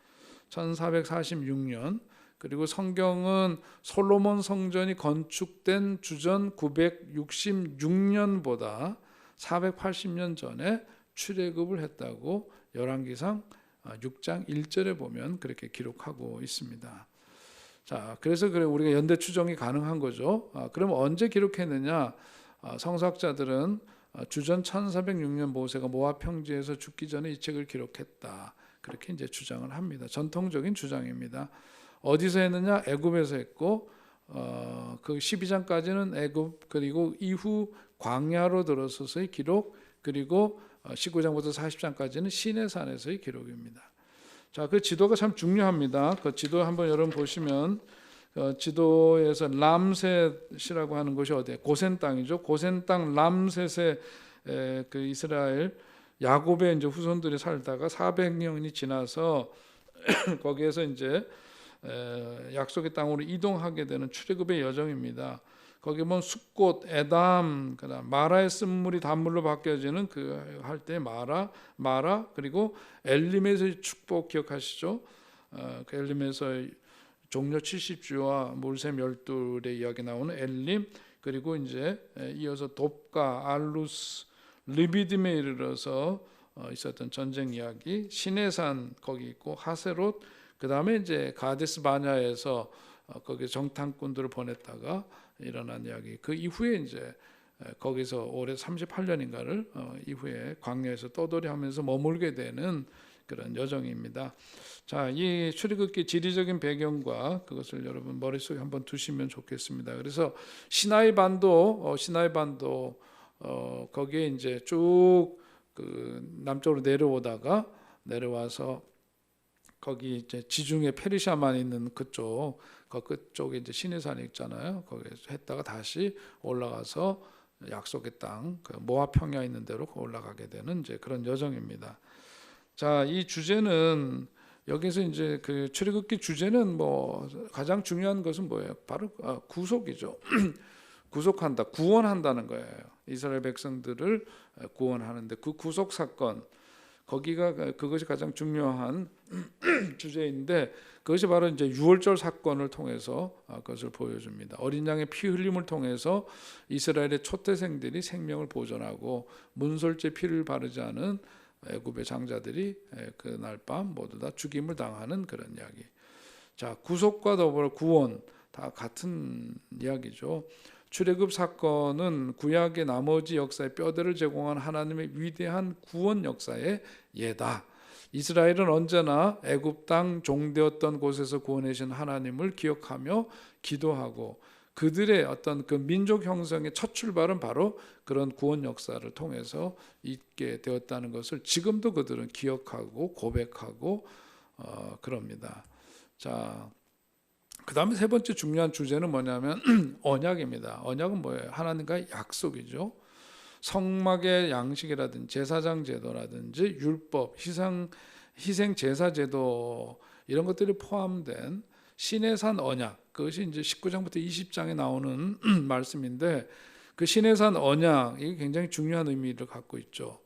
1446년. 그리고 성경은 솔로몬 성전이 건축된 주전 966년보다 480년 전에 출애굽을 했다고 열왕기상 6장 1절에 보면 그렇게 기록하고 있습니다. 자, 그래서 우리가 연대 추정이 가능한 거죠. 그럼 언제 기록했느냐? 성서학자들은 주전 1406년 모세가 모압 평지에서 죽기 전에 이 책을 기록했다. 그렇게 이제 주장을 합니다. 전통적인 주장입니다. 어디서 했느냐? 애굽에서 했고, 그 12장까지는 애굽, 그리고 이후 광야로 들어서서의 기록, 그리고 19장부터 40장까지는 시내산에서의 기록입니다. 자, 그 지도가 참 중요합니다. 그 지도 한번 여러분 보시면 지도에서 람셋이라고 하는 곳이 어디에? 고센 땅이죠. 고센 땅 람셋의 그 이스라엘 야곱의 이제 후손들이 살다가 400년이 지나서 거기에서 이제 약속의 땅으로 이동하게 되는 출애굽의 여정입니다. 거기 보면 숫꽃, 에담, 그다음 마라의 쓴물이 단물로 바뀌어지는 그 할 때 마라 그리고 엘림에서의 축복 기억하시죠? 그 엘림에서 종려 70주와 물샘 12의 이야기 나오는 엘림, 그리고 이제 이어서 돕과 알루스, 르비딤에 이르러서 있었던 전쟁 이야기, 시내산 거기 있고 하세롯, 그 다음에 이제 가데스 바냐에서 거기 정탐꾼들을 보냈다가 일어난 이야기. 그 이후에 이제 거기서 올해 38년인가를 이후에 광야에서 떠돌이하면서 머물게 되는 그런 여정입니다. 자, 이 출애굽기 지리적인 배경과 그것을 여러분 머릿속에 한번 두시면 좋겠습니다. 그래서 시나이 반도 거기에 이제 쭉 그 남쪽으로 내려와서 거기 이제 지중해 페르시아만 있는 그쪽에 이제 시내산이 있잖아요. 거기에서 했다가 다시 올라가서 약속의 땅, 그 모압 평야 있는 데로 올라가게 되는 이제 그런 여정입니다. 자, 이 주제는 여기서 이제 그 출애굽기 주제는 뭐 가장 중요한 것은 뭐예요? 바로 구속이죠. 구속한다, 구원한다는 거예요. 이스라엘 백성들을 구원하는데 그 구속 사건, 그것이 가장 중요한 주제인데 그것이 바로 이제 유월절 사건을 통해서 그것을 보여줍니다. 어린 양의 피 흘림을 통해서 이스라엘의 초태생들이 생명을 보존하고 문설제 피를 바르지 않은 애굽의 장자들이 그날 밤 모두 다 죽임을 당하는 그런 이야기. 자, 구속과 더불어 구원 다 같은 이야기죠. 출애굽 사건은 구약의 나머지 역사의 뼈대를 제공한 하나님의 위대한 구원 역사의 예다. 이스라엘은 언제나 애굽 땅 종되었던 곳에서 구원하신 하나님을 기억하며 기도하고 그들의 어떤 그 민족 형성의 첫 출발은 바로 그런 구원 역사를 통해서 있게 되었다는 것을 지금도 그들은 기억하고 고백하고 그럽니다. 자, 그 다음에 세 번째 중요한 주제는 뭐냐면 언약입니다. 언약은 뭐예요? 하나님과의 약속이죠. 성막의 양식이라든지 제사장 제도라든지 율법, 희생 제사 제도 이런 것들이 포함된 시내산 언약, 그것이 이제 19장부터 20장에 나오는 말씀인데 그 시내산 언약 이게 굉장히 중요한 의미를 갖고 있죠.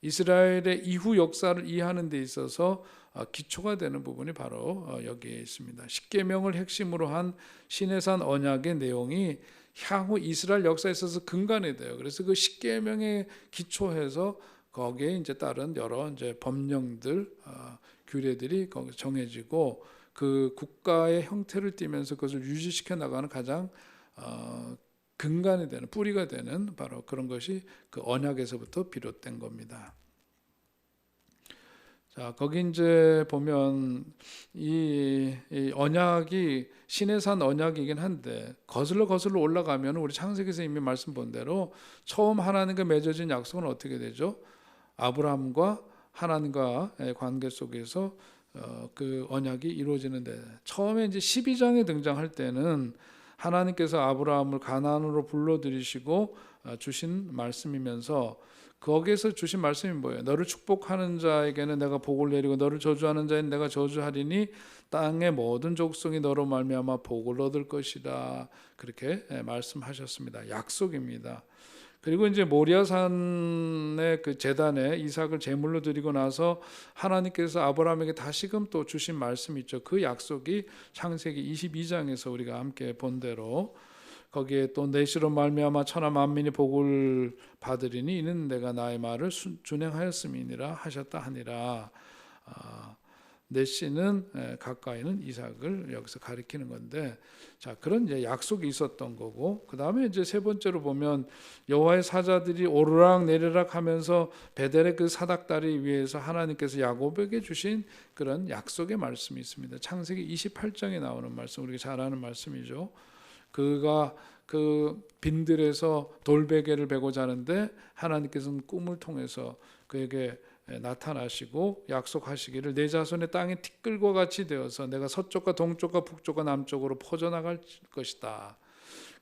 이스라엘의 이후 역사를 이해하는 데 있어서 기초가 되는 부분이 바로 여기에 있습니다. 십계명을 핵심으로 한 시내산 언약의 내용이 향후 이스라엘 역사에 있어서 근간이 돼요. 그래서 그 십계명에 기초해서 거기에 이제 따른 여러 이제 법령들, 규례들이 거기 정해지고 그 국가의 형태를 띠면서 그것을 유지시켜 나가는 가장 근간이 되는 뿌리가 되는 바로 그런 것이 그 언약에서부터 비롯된 겁니다. 자, 거기 이제 보면 이 언약이 시내산 언약이긴 한데 거슬러 올라가면 우리 창세기에서 이미 말씀 본 대로 처음 하나님과 맺어진 약속은 어떻게 되죠? 아브라함과 하나님과의 관계 속에서 그 언약이 이루어지는데 처음에 이제 12장에 등장할 때는 하나님께서 아브라함을 가나안으로 불러들이시고 주신 말씀이면서 거기에서 주신 말씀이 뭐예요? 너를 축복하는 자에게는 내가 복을 내리고 너를 저주하는 자에는 내가 저주하리니 땅의 모든 족속이 너로 말미암아 복을 얻을 것이다. 그렇게 말씀하셨습니다. 약속입니다. 그리고 이제 모리아산의 그 제단에 이삭을 제물로 드리고 나서 하나님께서 아브라함에게 다시금 또 주신 말씀이 있죠. 그 약속이 창세기 22장에서 우리가 함께 본 대로 거기에 또 내 씨로 말미암아 천하 만민이 복을 받으리니 이는 내가 나의 말을 준행하였음이니라 하셨다 하니라. 내 씨는 가까이는 이삭을 여기서 가리키는 건데, 자 그런 이제 약속이 있었던 거고, 그 다음에 이제 세 번째로 보면 여호와의 사자들이 오르락 내리락 하면서 베델의 그 사닥다리 위에서 하나님께서 야곱에게 주신 그런 약속의 말씀이 있습니다. 창세기 28장에 나오는 말씀, 우리가 잘 아는 말씀이죠. 그가 그 빈들에서 돌베개를 베고 자는데 하나님께서는 꿈을 통해서 그에게 나타나시고 약속하시기를 내 자손의 땅이 티끌과 같이 되어서 내가 서쪽과 동쪽과 북쪽과 남쪽으로 퍼져나갈 것이다.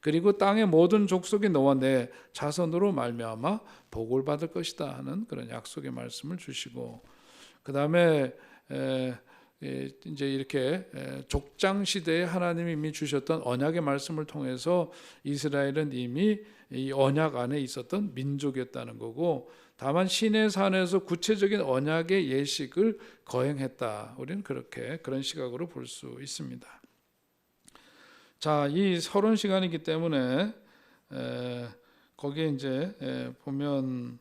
그리고 땅의 모든 족속이 너와 내 자손으로 말미암아 복을 받을 것이다 하는 그런 약속의 말씀을 주시고, 그 다음에 이제 이렇게 족장 시대에 하나님이 이미 주셨던 언약의 말씀을 통해서 이스라엘은 이미 이 언약 안에 있었던 민족이었다는 거고, 다만 시내산에서 구체적인 언약의 예식을 거행했다. 우리는 그런 시각으로 볼 수 있습니다. 자, 이 서론 시간이기 때문에 거기에 이제 보면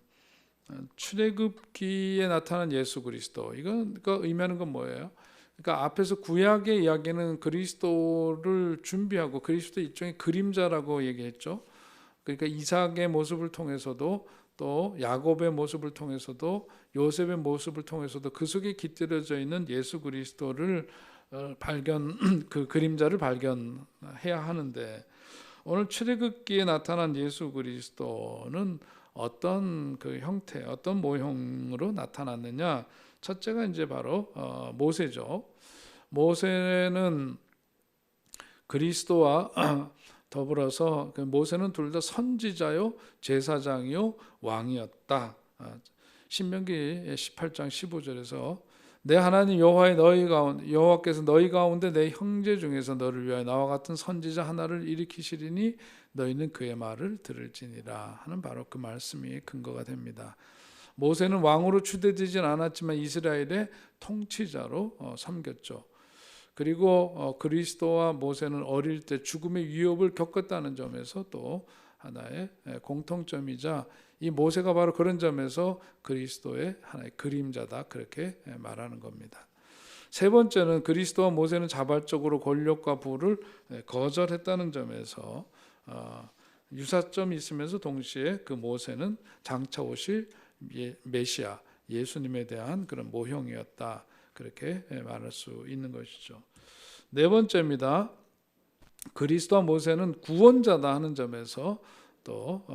출애굽기에 나타난 예수 그리스도, 이거 의미하는 건 뭐예요? 그러니까 앞에서 구약의 이야기는 그리스도를 준비하고 그리스도 일종의 그림자라고 얘기했죠. 그러니까 이삭의 모습을 통해서도, 또 야곱의 모습을 통해서도, 요셉의 모습을 통해서도 그 속에 깃들여져 있는 예수 그리스도를 그 그림자를 발견해야 하는데, 오늘 출애굽기에 나타난 예수 그리스도는 어떤 그 형태, 어떤 모형으로 나타났느냐? 첫째가 이제 바로 모세죠. 모세는 그리스도와 더불어서 모세는 둘 다 선지자요, 제사장이요, 왕이었다. 신명기 18장 15절에서 내 하나님 여호와께서 너희 가운데 내 형제 중에서 너를 위하여 나와 같은 선지자 하나를 일으키시리니 너희는 그의 말을 들을지니라 하는 바로 그 말씀이 근거가 됩니다. 모세는 왕으로 추대되진 않았지만 이스라엘의 통치자로 섬겼죠. 그리고 그리스도와 모세는 어릴 때 죽음의 위협을 겪었다는 점에서 또 하나의 공통점이자, 이 모세가 바로 그런 점에서 그리스도의 하나의 그림자다, 그렇게 말하는 겁니다. 세 번째는 그리스도와 모세는 자발적으로 권력과 부를 거절했다는 점에서 유사점이 있으면서 동시에 그 모세는 장차 오실 메시아 예수님에 대한 그런 모형이었다, 그렇게 말할 수 있는 것이죠. 네 번째입니다. 그리스도와 모세는 구원자다 하는 점에서 또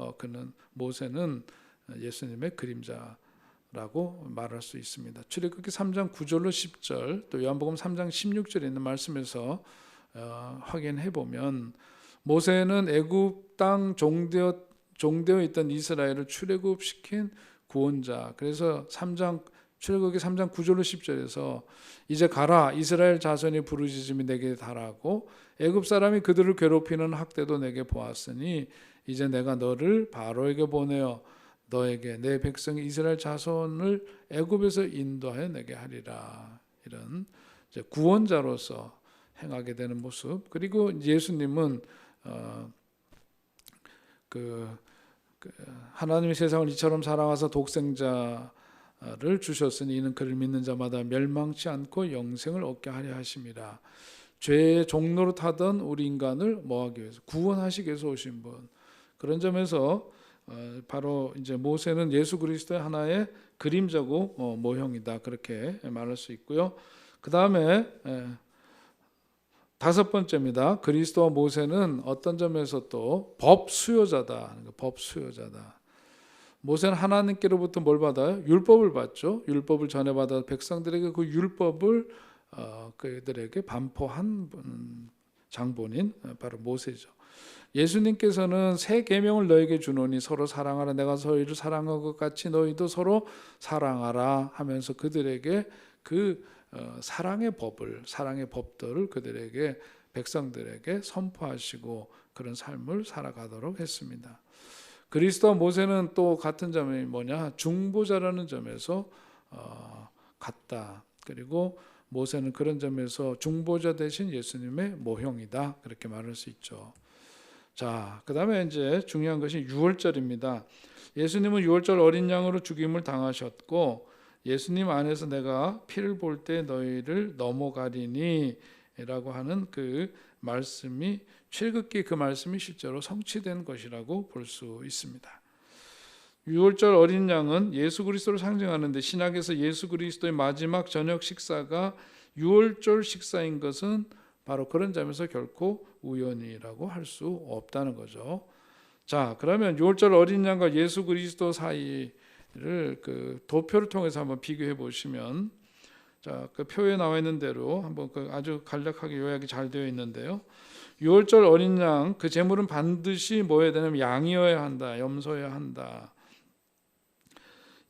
모세는 예수님의 그림자라고 말할 수 있습니다. 출애굽기 3장 9절로 10절, 또 요한복음 3장 16절에 있는 말씀에서 확인해 보면, 모세는 애굽 땅 종되어 있던 이스라엘을 출애굽시킨 구원자. 그래서 출애굽기 3장 9절로 10절에서 이제 가라, 이스라엘 자손이 부르짖음이 내게 달하고 애굽 사람이 그들을 괴롭히는 학대도 내게 보았으니 이제 내가 너를 바로에게 보내어 너에게 내 백성 이스라엘 자손을 애굽에서 인도하여 내게 하리라. 이런 이제 구원자로서 행하게 되는 모습. 그리고 예수님은 하나님이 세상을 이처럼 사랑하사 독생자를 주셨으니 이는 그를 믿는 자마다 멸망치 않고 영생을 얻게 하려 하심이라. 죄의 종로로 타던 우리 인간을 뭐하기 위해서, 구원하시기 위해서 오신 분. 그런 점에서 바로 이제 모세는 예수 그리스도의 하나의 그림자고 모형이다, 그렇게 말할 수 있고요. 그 다음에 다섯 번째입니다. 그리스도와 모세는 어떤 점에서 또 법 수요자다. 법 수요자다. 모세는 하나님께로부터 뭘 받아요? 율법을 받죠. 율법을 전해받아 백성들에게 그 율법을 그들에게 반포한 장본인 바로 모세죠. 예수님께서는 새 계명을 너에게 주노니 서로 사랑하라. 내가 너희를 사랑한 것 같이 너희도 서로 사랑하라 하면서 그들에게 그 사랑의 법들을 그들에게, 백성들에게 선포하시고 그런 삶을 살아가도록 했습니다. 그리스도와 모세는 또 같은 점이 뭐냐? 중보자라는 점에서 같다. 그리고 모세는 그런 점에서 중보자 대신 예수님의 모형이다, 그렇게 말할 수 있죠. 자, 그 다음에 이제 중요한 것이 유월절입니다. 예수님은 유월절 어린 양으로 죽임을 당하셨고, 예수님 안에서 내가 피를 볼 때 너희를 넘어가리니 라고 하는 그 말씀이, 출애굽기 그 말씀이 실제로 성취된 것이라고 볼 수 있습니다. 유월절 어린 양은 예수 그리스도를 상징하는데, 신약에서 예수 그리스도의 마지막 저녁 식사가 유월절 식사인 것은 바로 그런 점에서 결코 우연이라고 할 수 없다는 거죠. 자, 그러면 유월절 어린 양과 예수 그리스도 사이를 그 도표를 통해서 한번 비교해 보시면, 자, 그 표에 나와 있는 대로 한번 아주 간략하게 요약이 잘 되어 있는데요. 유월절 어린 양 그 제물은 반드시 뭐여야 되냐면 양이어야 한다. 염소여야 한다.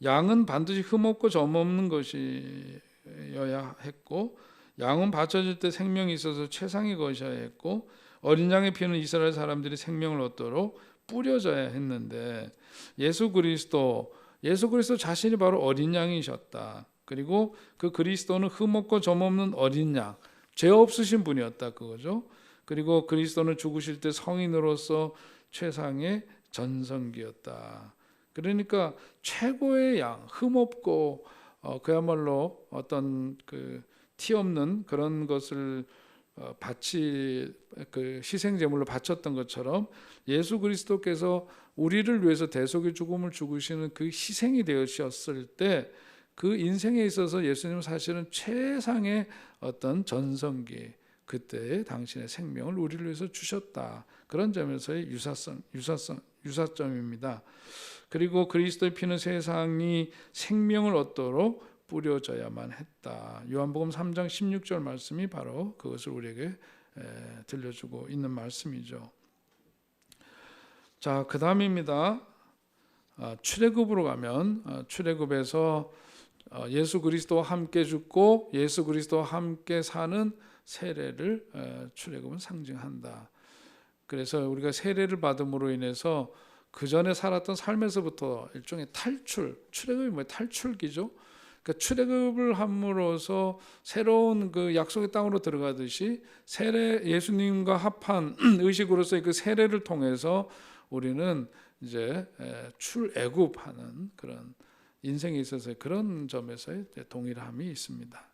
양은 반드시 흠없고 점없는 것이어야 했고, 양은 바쳐질 때 생명이 있어서 최상의 것이어야 했고, 어린 양의 피는 이스라엘 사람들이 생명을 얻도록 뿌려져야 했는데, 예수 그리스도 자신이 바로 어린 양이셨다. 그리고 그 그리스도는 흠없고 점없는 어린 양, 죄 없으신 분이었다 그거죠. 그리고 그리스도는 죽으실 때 성인으로서 최상의 전성기였다. 그러니까 최고의 양, 흠없고 그야말로 어떤 그 티 없는 그런 것을 그 희생 제물로 바쳤던 것처럼 예수 그리스도께서 우리를 위해서 대속의 죽음을 죽으시는 그 희생이 되셨을 때 그 인생에 있어서 예수님은 사실은 최상의 어떤 전성기, 그때의 당신의 생명을 우리를 위해서 주셨다. 그런 점에서의 유사점입니다. 그리고 그리스도의 피는 세상이 생명을 얻도록 뿌려져야만 했다. 요한복음 3장 16절 말씀이 바로 그것을 우리에게 들려주고 있는 말씀이죠. 자, 그 다음입니다. 출애굽으로 가면 출애굽에서 예수 그리스도와 함께 죽고 예수 그리스도와 함께 사는 세례를 출애굽은 상징한다. 그래서 우리가 세례를 받음으로 인해서 그 전에 살았던 삶에서부터 일종의 출애굽이 뭐예요? 탈출기죠. 그러니까 출애굽을 함으로써 새로운 그 약속의 땅으로 들어가듯이 예수님과 합한 의식으로서의 그 세례를 통해서 우리는 이제 출애굽하는 그런 인생에 있어서 그런 점에서의 동일함이 있습니다.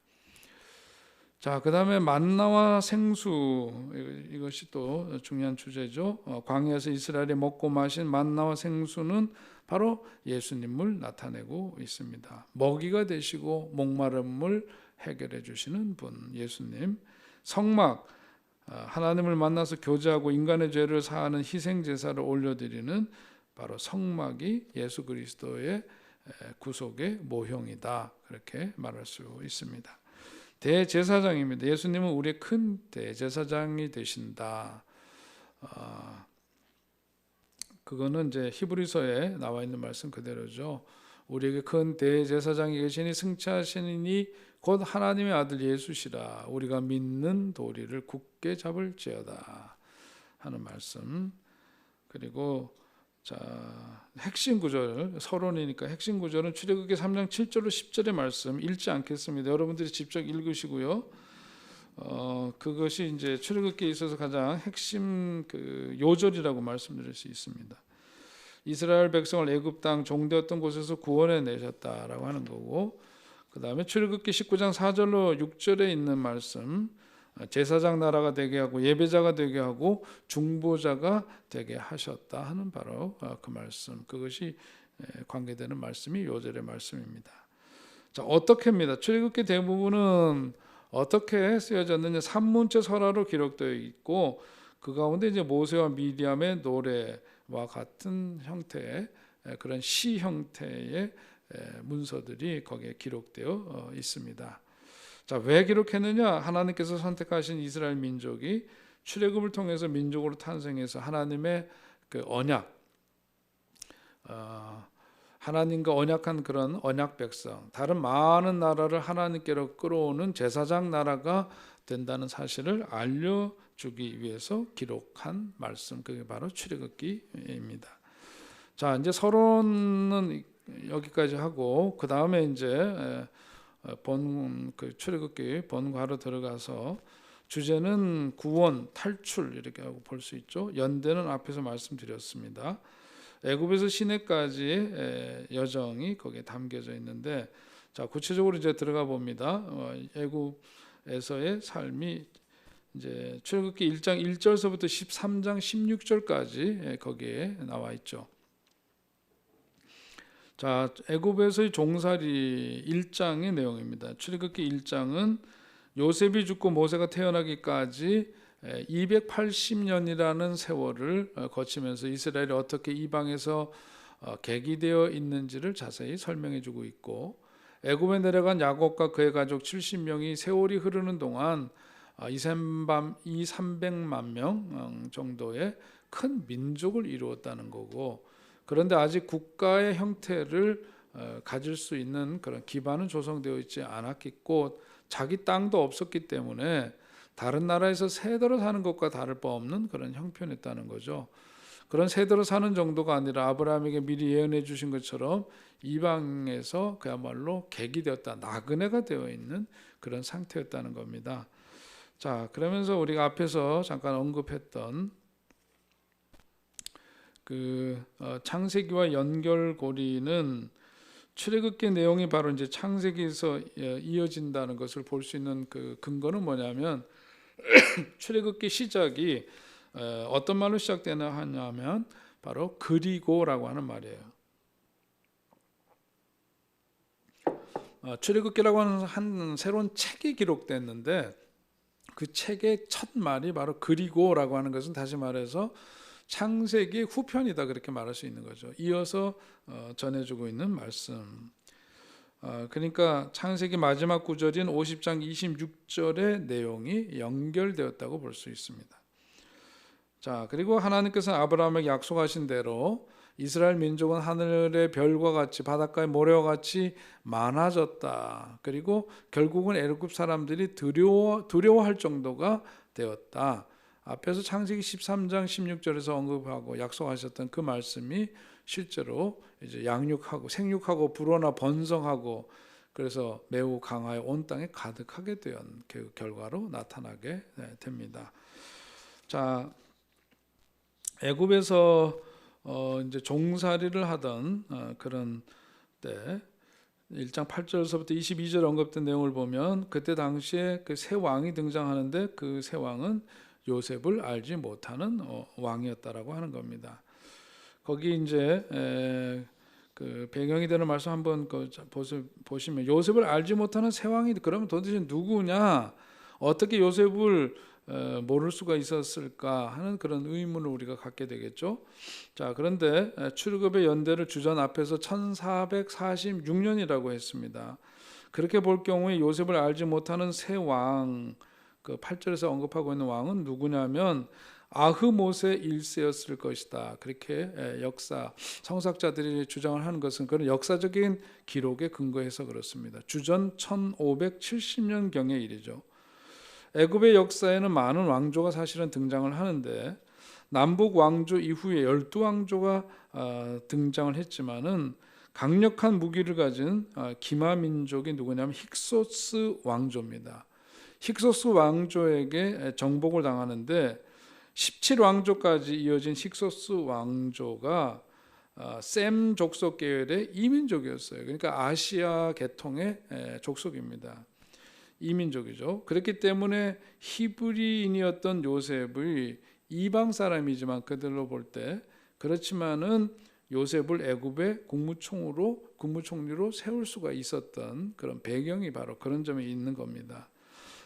자, 그 다음에 만나와 생수, 이것이 또 중요한 주제죠. 광야에서 이스라엘이 먹고 마신 만나와 생수는 바로 예수님을 나타내고 있습니다. 먹이가 되시고 목마름을 해결해 주시는 분, 예수님. 성막, 하나님을 만나서 교제하고 인간의 죄를 사하는 희생제사를 올려드리는 바로 성막이 예수 그리스도의 구속의 모형이다. 그렇게 말할 수 있습니다. 대제사장입니다. 예수님은 우리의 큰 대제사장이 되신다. 그거는 이제 히브리서에 나와 있는 말씀 그대로죠. 우리에게 큰 대제사장이 계시니 승차하시니 곧 하나님의 아들 예수시라. 우리가 믿는 도리를 굳게 잡을지어다 하는 말씀. 그리고 자, 핵심 구절, 서론이니까 핵심 구절은 출애굽기 3장 7절로 10절의 말씀 읽지 않겠습니다. 여러분들이 직접 읽으시고요. 그것이 이제 출애굽기에 있어서 가장 핵심 그 요절이라고 말씀드릴 수 있습니다. 이스라엘 백성을 애굽 땅 종되었던 곳에서 구원해 내셨다라고 하는 거고, 그 다음에 출애굽기 19장 4절로 6절에 있는 말씀, 제사장 나라가 되게 하고 예배자가 되게 하고 중보자가 되게 하셨다 하는 바로 그 말씀, 그것이 관계되는 말씀이 요절의 말씀입니다. 자, 어떻게입니다. 출애굽기 대부분은 어떻게 쓰여졌느냐, 산문체 설화로 기록되어 있고 그 가운데 이제 모세와 미디암의 노래와 같은 형태의 그런 시 형태의 문서들이 거기에 기록되어 있습니다. 자, 왜 기록했느냐? 하나님께서 선택하신 이스라엘 민족이 출애굽을 통해서 민족으로 탄생해서 하나님의 그 언약, 하나님과 언약한 그런 언약 백성, 다른 많은 나라를 하나님께로 끌어오는 제사장 나라가 된다는 사실을 알려주기 위해서 기록한 말씀, 그게 바로 출애굽기입니다. 자, 이제 서론은 여기까지 하고 그 다음에 이제 그 출애굽기 본과로 들어가서 주제는 구원, 탈출 이렇게 하고 볼 수 있죠. 연대는 앞에서 말씀드렸습니다. 애굽에서 시내까지 여정이 거기에 담겨져 있는데, 자, 구체적으로 이제 들어가 봅니다. 애굽에서의 삶이 이제 출애굽기 1장 1절서부터 13장 16절까지 거기에 나와 있죠. 자, 애굽에서의 종살이 1장의 내용입니다. 출애굽기 1장은 요셉이 죽고 모세가 태어나기까지 280년이라는 세월을 거치면서 이스라엘이 어떻게 이방에서 객이되어 있는지를 자세히 설명해 주고 있고, 애굽에 내려간 야곱과 그의 가족 70명이 세월이 흐르는 동안 300만 명 정도의 큰 민족을 이루었다는 거고, 그런데 아직 국가의 형태를 가질 수 있는 그런 기반은 조성되어 있지 않았겠고, 자기 땅도 없었기 때문에 다른 나라에서 세대로 사는 것과 다를 바 없는 그런 형편이었다는 거죠. 그런 세대로 사는 정도가 아니라 아브라함에게 미리 예언해 주신 것처럼 이방에서 그야말로 객이 되었다, 나그네가 되어 있는 그런 상태였다는 겁니다. 자, 그러면서 우리가 앞에서 잠깐 언급했던 창세기와 연결고리는 출애굽기 내용이 바로 이제 창세기에서 이어진다는 것을 볼 수 있는 그 근거는 뭐냐면, 출애굽기 시작이 어떤 말로 시작되나 하냐면 바로 그리고라고 하는 말이에요. 출애굽기라고 하는 한 새로운 책이 기록됐는데, 그 책의 첫 말이 바로 그리고라고 하는 것은 다시 말해서 창세기 후편이다, 그렇게 말할 수 있는 거죠. 이어서 전해주고 있는 말씀. 그러니까 창세기 마지막 구절인 50장 26절의 내용이 연결되었다고 볼 수 있습니다. 자, 그리고 하나님께서 아브라함에게 약속하신 대로 이스라엘 민족은 하늘의 별과 같이 바닷가의 모래와 같이 많아졌다. 그리고 결국은 애굽 사람들이 두려워할 정도가 되었다. 앞에서 창세기 13장 16절에서 언급하고 약속하셨던 그 말씀이 실제로 이제 양육하고 생육하고 불어나 번성하고, 그래서 매우 강하여 온 땅에 가득하게 된 그 결과로 나타나게 됩니다. 자, 애굽에서 이제 종살이를 하던 그런 때 1장 8절서부터 22절 언급된 내용을 보면, 그때 당시에 그 새 왕이 등장하는데 그 새 왕은 요셉을 알지 못하는 왕이었다라고 하는 겁니다. 거기 이제 그 배경이 되는 말씀 한번 보시면, 요셉을 알지 못하는 새 왕이 그러면 도대체 누구냐? 어떻게 요셉을 모를 수가 있었을까 하는 그런 의문을 우리가 갖게 되겠죠. 자, 그런데 출애굽의 연대를 주전 앞에서 1446년이라고 했습니다. 그렇게 볼 경우에 요셉을 알지 못하는 새 왕, 그 8절에서 언급하고 있는 왕은 누구냐면 아흐모세 1세였을 것이다. 그렇게 역사 성사학자들이 주장을 하는 것은 그런 역사적인 기록에 근거해서 그렇습니다. 주전 1570년경의 일이죠. 애굽의 역사에는 많은 왕조가 사실은 등장을 하는데, 남북 왕조 이후에 12왕조가 등장을 했지만은 강력한 무기를 가진 기마 민족이 누구냐면 힉소스 왕조입니다. 힉소스 왕조에게 정복을 당하는데 17왕조까지 이어진 힉소스 왕조가 셈 족속 계열의 이민족이었어요. 그러니까 아시아 계통의 족속입니다. 이민족이죠. 그렇기 때문에 히브리인이었던 요셉이 이방 사람이지만 그들로 볼 때, 그렇지만은 요셉을 애굽의 국무총리로 세울 수가 있었던 그런 배경이 바로 그런 점에 있는 겁니다.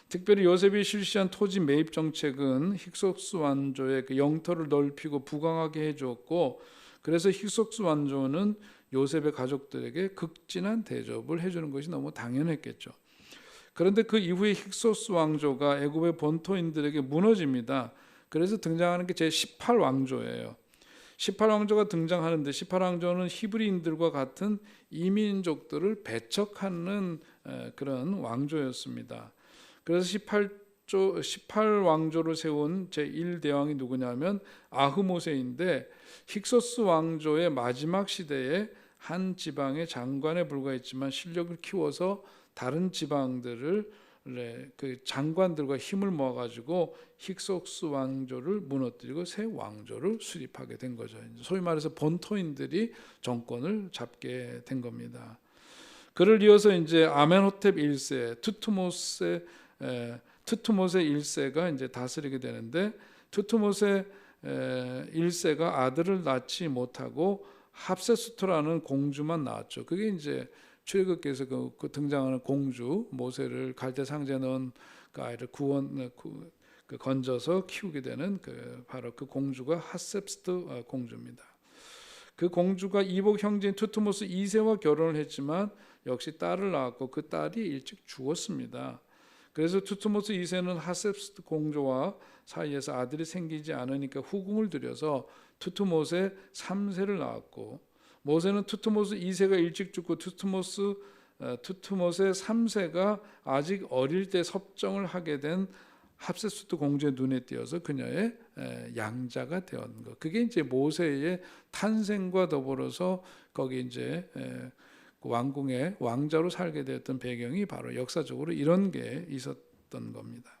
특별히 요셉이 실시한 토지 매입 정책은 힉소스 왕조의 그 영토를 넓히고 부강하게 해주었고, 그래서 힉소스 왕조는 요셉의 가족들에게 극진한 대접을 해주는 것이 너무 당연했겠죠. 그런데 그 이후에 힉소스 왕조가 애굽의 본토인들에게 무너집니다. 그래서 등장하는 게 제18왕조예요. 18왕조가 등장하는데 18왕조는 히브리인들과 같은 이민족들을 배척하는 그런 왕조였습니다. 그래서 18왕조를 세운 제1대왕이 누구냐면 아흐모세인데, 힉소스 왕조의 마지막 시대에 한 지방의 장관에 불과했지만 실력을 키워서 다른 지방들을 그 장관들과 힘을 모아가지고 힉소스 왕조를 무너뜨리고 새 왕조를 수립하게 된 거죠. 소위 말해서 본토인들이 정권을 잡게 된 겁니다. 그를 이어서 이제 아멘호텝 1세, 투트모세 1세가 이제 다스리게 되는데, 투트모세 1세가 아들을 낳지 못하고 합세스토라는 공주만 낳았죠. 그게 이제 출애굽기에서 그 등장하는 공주, 모세를 갈대 상자에 넣은 그 아이를 건져서 키우게 되는 바로 그 공주가 핫셉스트 공주입니다. 그 공주가 이복 형제인 투트모스 2세와 결혼을 했지만 역시 딸을 낳았고 그 딸이 일찍 죽었습니다. 그래서 투트모스 2세는 하셉스트 공주와 사이에서 아들이 생기지 않으니까 후궁을 들여서 투트모세 3세를 낳았고, 모세는 투트모스 2세가 일찍 죽고 투트모세 3세가 아직 어릴 때 섭정을 하게 된 합세스트 공주의 눈에 띄어서 그녀의 양자가 되었는 것. 그게 이제 모세의 탄생과 더불어서 거기 이제 왕궁의 왕자로 살게 되었던 배경이 바로 역사적으로 이런 게 있었던 겁니다.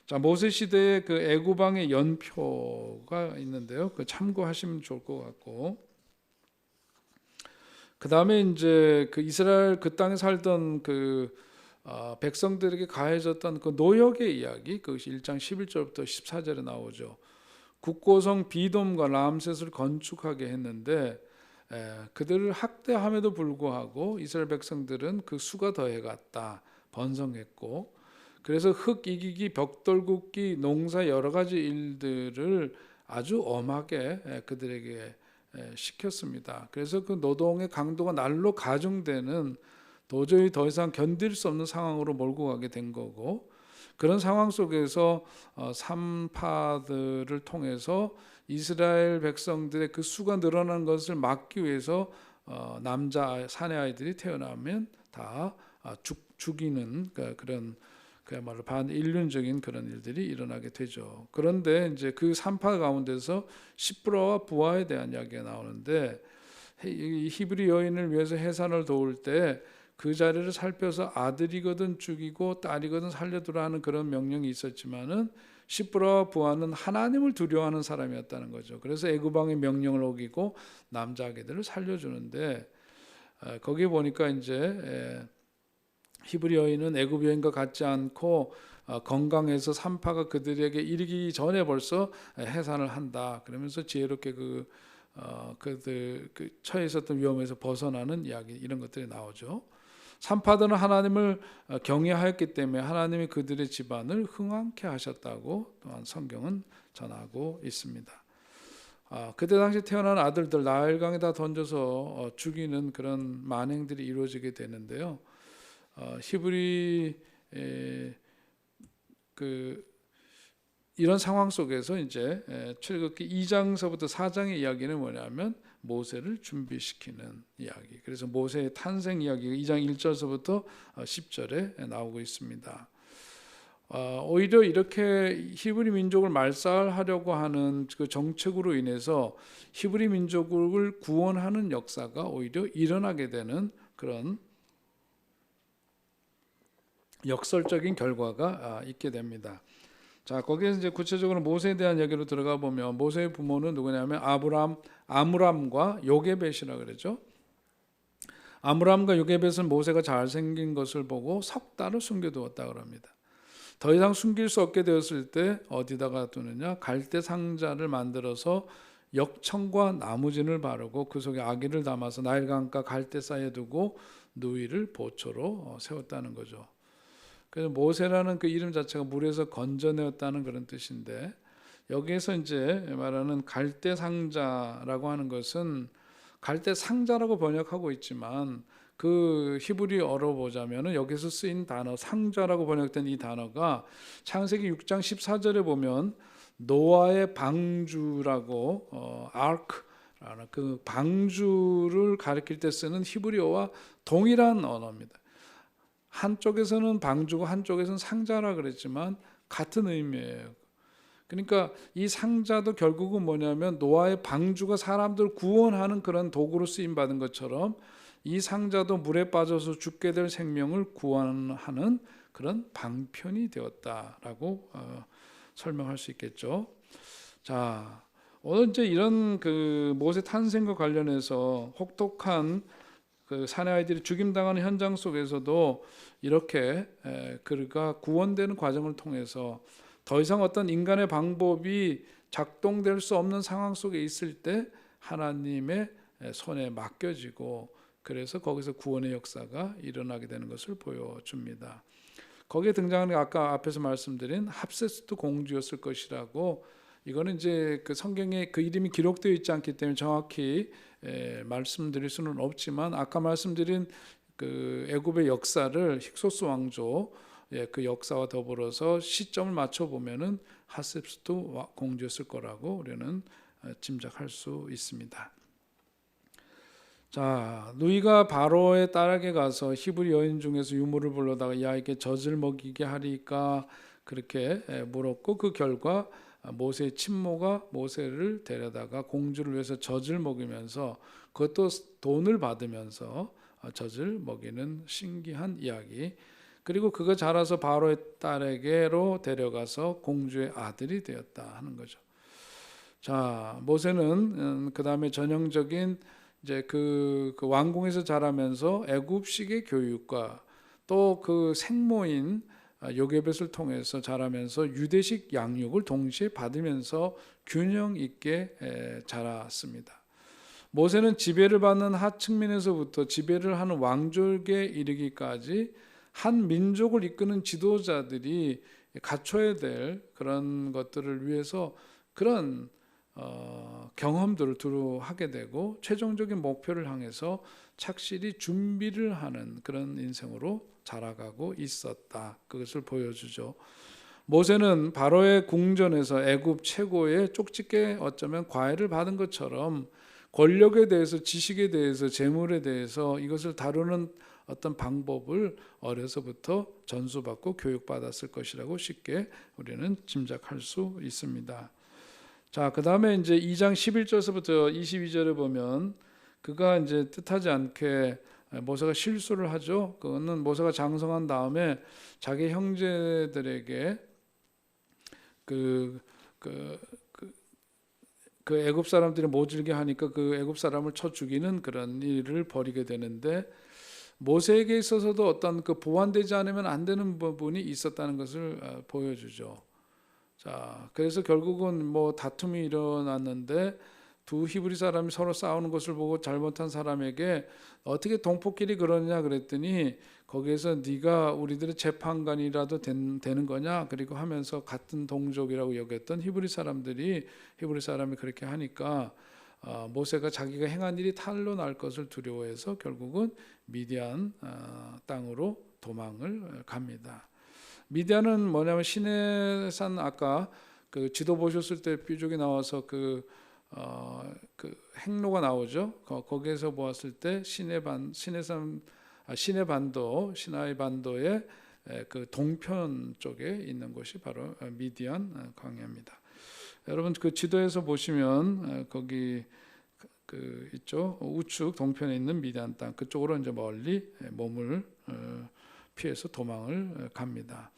자, 모세 시대의 그 애굽 왕의 연표가 있는데요. 그 참고하시면 좋을 것 같고, 그 다음에 이제 그 이스라엘 그 땅에 살던 그 백성들에게 가해졌던 그 노역의 이야기, 그것이 1장 11절부터 14절에 나오죠. 국고성 비돔과 람셋을 건축하게 했는데 그들을 학대함에도 불구하고 이스라엘 백성들은 그 수가 더해갔다, 번성했고, 그래서 흙 이기기, 벽돌 굽기, 농사 여러 가지 일들을 아주 엄하게 그들에게 시켰습니다. 그래서 그 노동의 강도가 날로 가중되는, 도저히 더 이상 견딜 수 없는 상황으로 몰고 가게 된 거고, 그런 상황 속에서 산파들을 통해서 이스라엘 백성들의 그 수가 늘어난 것을 막기 위해서 남자 사내 아이들이 태어나면 다 죽이는 그런 그야말로 반인륜적인 그런 일들이 일어나게 되죠. 그런데 이제 그 산파 가운데서 시브라와 부하에 대한 이야기가 나오는데, 이 히브리 여인을 위해서 해산을 도울 때 그 자리를 살펴서 아들이거든 죽이고 딸이거든 살려두라 하는 그런 명령이 있었지만은 시브라와 부하는 하나님을 두려워하는 사람이었다는 거죠. 그래서 애굽 왕의 명령을 어기고 남자 아기들을 살려주는데, 거기 보니까 이제 히브리 여인은 애굽 여인과 같지 않고 건강해서 산파가 그들에게 이르기 전에 벌써 해산을 한다. 그러면서 지혜롭게 그들 처해 있었던 위험에서 벗어나는 이야기, 이런 것들이 나오죠. 산파들은 하나님을 경외하였기 때문에 하나님이 그들의 집안을 흥왕케 하셨다고 또한 성경은 전하고 있습니다. 그때 당시 태어난 아들들 나일강에다 던져서 죽이는 그런 만행들이 이루어지게 되는데요. 히브리 이런 상황 속에서 이제 출애굽기 2장서부터 4장의 이야기는 뭐냐면 모세를 준비시키는 이야기. 그래서 모세의 탄생 이야기가 2장 1절서부터 10절에 나오고 있습니다. 오히려 이렇게 히브리 민족을 말살하려고 하는 그 정책으로 인해서 히브리 민족을 구원하는 역사가 오히려 일어나게 되는 그런 역설적인 결과가 있게 됩니다. 자, 거기에서 이제 구체적으로 모세에 대한 얘기로 들어가 보면 모세의 부모는 누구냐면 아므람과 요게벳이라 그러죠. 아므람과 요게벳은 모세가 잘생긴 것을 보고 석 달을 숨겨두었다 그럽니다. 더 이상 숨길 수 없게 되었을 때 어디다가 두느냐? 갈대 상자를 만들어서 역청과 나무진을 바르고 그 속에 아기를 담아서 나일강가 갈대 사이에 두고 누이를 보초로 세웠다는 거죠. 그래서 모세라는 그 이름 자체가 물에서 건져내었다는 그런 뜻인데, 여기에서 이제 말하는 갈대 상자라고 하는 것은 갈대 상자라고 번역하고 있지만 그 히브리어로 보자면은 여기서 쓰인 단어 상자라고 번역된 이 단어가 창세기 6장 14절에 보면 노아의 방주라고 아크라는 그 방주를 가리킬 때 쓰는 히브리어와 동일한 언어입니다. 한쪽에서는 방주고 한쪽에서는 상자라 그랬지만 같은 의미예요. 그러니까 이 상자도 결국은 뭐냐면 노아의 방주가 사람들 구원하는 그런 도구로 쓰임 받은 것처럼 이 상자도 물에 빠져서 죽게 될 생명을 구원하는 그런 방편이 되었다라고 설명할 수 있겠죠. 자, 오늘 이제 이런 그 모세 탄생과 관련해서 혹독한 그 사내 아이들이 죽임당하는 현장 속에서도 이렇게 그가 구원되는 과정을 통해서 더 이상 어떤 인간의 방법이 작동될 수 없는 상황 속에 있을 때 하나님의 손에 맡겨지고, 그래서 거기서 구원의 역사가 일어나게 되는 것을 보여줍니다. 거기에 등장하는 아까 앞에서 말씀드린 합세스트 공주였을 것이라고, 이거는 이제 그 성경에 그 이름이 기록되어 있지 않기 때문에 정확히 말씀드릴 수는 없지만, 아까 말씀드린 그 애굽의 역사를 힉소스 왕조 그 역사와 더불어서 시점을 맞춰 보면은 핫셉스도 공주였을 거라고 우리는 짐작할 수 있습니다. 자, 누이가 바로의 딸에게 가서 히브리 여인 중에서 유물을 불러다가 야 이게 젖을 먹이게 하리까 그렇게 물었고, 그 결과 모세의 친모가 모세를 데려다가 공주를 위해서 젖을 먹이면서 그것도 돈을 받으면서 젖을 먹이는 신기한 이야기. 그리고 그가 자라서 바로의 딸에게로 데려가서 공주의 아들이 되었다 하는 거죠. 자, 모세는 그 다음에 전형적인 이제 그 왕궁에서 자라면서 애굽식의 교육과 또 그 생모인 요게벳을 통해서 자라면서 유대식 양육을 동시에 받으면서 균형 있게 자랐습니다. 모세는 지배를 받는 하층민에서부터 지배를 하는 왕족에 이르기까지 한 민족을 이끄는 지도자들이 갖춰야 될 그런 것들을 위해서 그런 경험들을 두루 하게 되고 최종적인 목표를 향해서 착실히 준비를 하는 그런 인생으로 자라가고 있었다. 그것을 보여주죠. 모세는 바로의 궁전에서 애굽 최고의 쪽집게 어쩌면 과외를 받은 것처럼 권력에 대해서, 지식에 대해서, 재물에 대해서 이것을 다루는 어떤 방법을 어려서부터 전수받고 교육받았을 것이라고 쉽게 우리는 짐작할 수 있습니다. 자, 그 다음에 이제 2장 11절서부터 22절에 보면 그가 이제 뜻하지 않게 모세가 실수를 하죠. 그거는 모세가 장성한 다음에 자기 형제들에게 그 애굽 사람들이 모질게 하니까 그 애굽 사람을 쳐 죽이는 그런 일을 벌이게 되는데, 모세에게 있어서도 어떤 그 보완되지 않으면 안 되는 부분이 있었다는 것을 보여주죠. 자, 그래서 결국은 뭐 다툼이 일어났는데 두 히브리 사람이 서로 싸우는 것을 보고 잘못한 사람에게 어떻게 동포끼리 그러냐 그랬더니 거기에서 네가 우리들의 재판관이라도 되는 거냐 그리고 하면서 같은 동족이라고 여겼던 히브리 사람이 그렇게 하니까 모세가 자기가 행한 일이 탄로 날 것을 두려워해서 결국은 미디안 땅으로 도망을 갑니다. 미디안은 뭐냐면 시내산, 아까 그 지도 보셨을 때 뾰족이 나와서 그 행로가 나오죠. 거기에서 보았을 때 시내 반도의 그 동편 쪽에 있는 곳이 바로 미디안 광야입니다. 여러분 그 지도에서 보시면 거기 그 있죠. 우측 동편에 있는 미디안 땅 그쪽으로 이제 멀리 몸을 피해서 도망을 갑니다.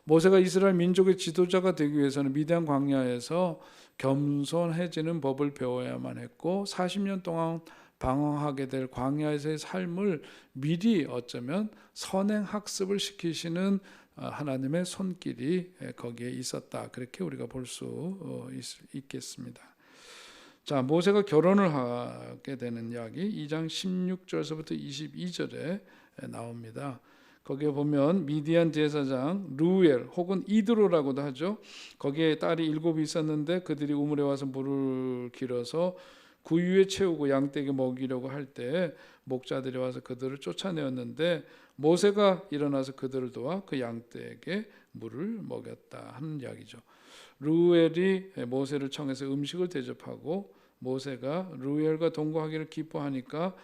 모세가 이스라엘 민족의 지도자가 되기 위해서는 미디안 광야에서 겸손해지는 법을 배워야만 했고 40년 동안 방황하게 될 광야에서의 삶을 미리 어쩌면 선행 학습을 시키시는 하나님의 손길이 거기에 있었다. 그렇게 우리가 볼 수 있겠습니다. 자, 모세가 결혼을 하게 되는 이야기 2장 16절서부터 22절에 나옵니다. 거기에 보면 미디안 제사장 루엘 혹은 이드로라고도 하죠. 거기에 딸이 7이 있었는데 그들이 우물에 와서 물을 길어서 구유에 채우고 양떼에게 먹이려고 할 때 목자들이 와서 그들을 쫓아내었는데 모세가 일어나서 그들을 도와 그 양떼에게 물을 먹였다 하는 이야기죠. 루엘이 모세를 청해서 음식을 대접하고 모세가 루엘과 동거하기를 기뻐하니까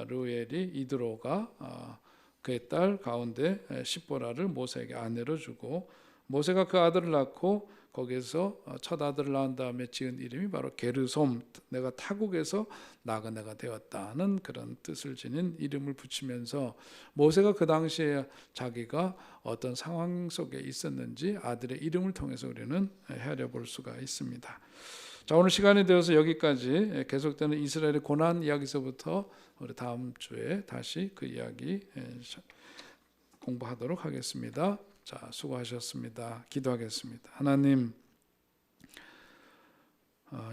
루엘이 이드로가 그의 딸 가운데 십보라를 모세에게 아내로 주고 모세가 그 아들을 낳고 거기에서 첫 아들을 낳은 다음에 지은 이름이 바로 게르솜, 내가 타국에서 나그네가 되었다는 그런 뜻을 지닌 이름을 붙이면서 모세가 그 당시에 자기가 어떤 상황 속에 있었는지 아들의 이름을 통해서 우리는 헤아려 볼 수가 있습니다. 자, 오늘 시간이 되어서 여기까지 계속되는 이스라엘의 고난 이야기서부터 우리 다음 주에 다시 그 이야기 공부하도록 하겠습니다. 자, 수고하셨습니다. 기도하겠습니다. 하나님,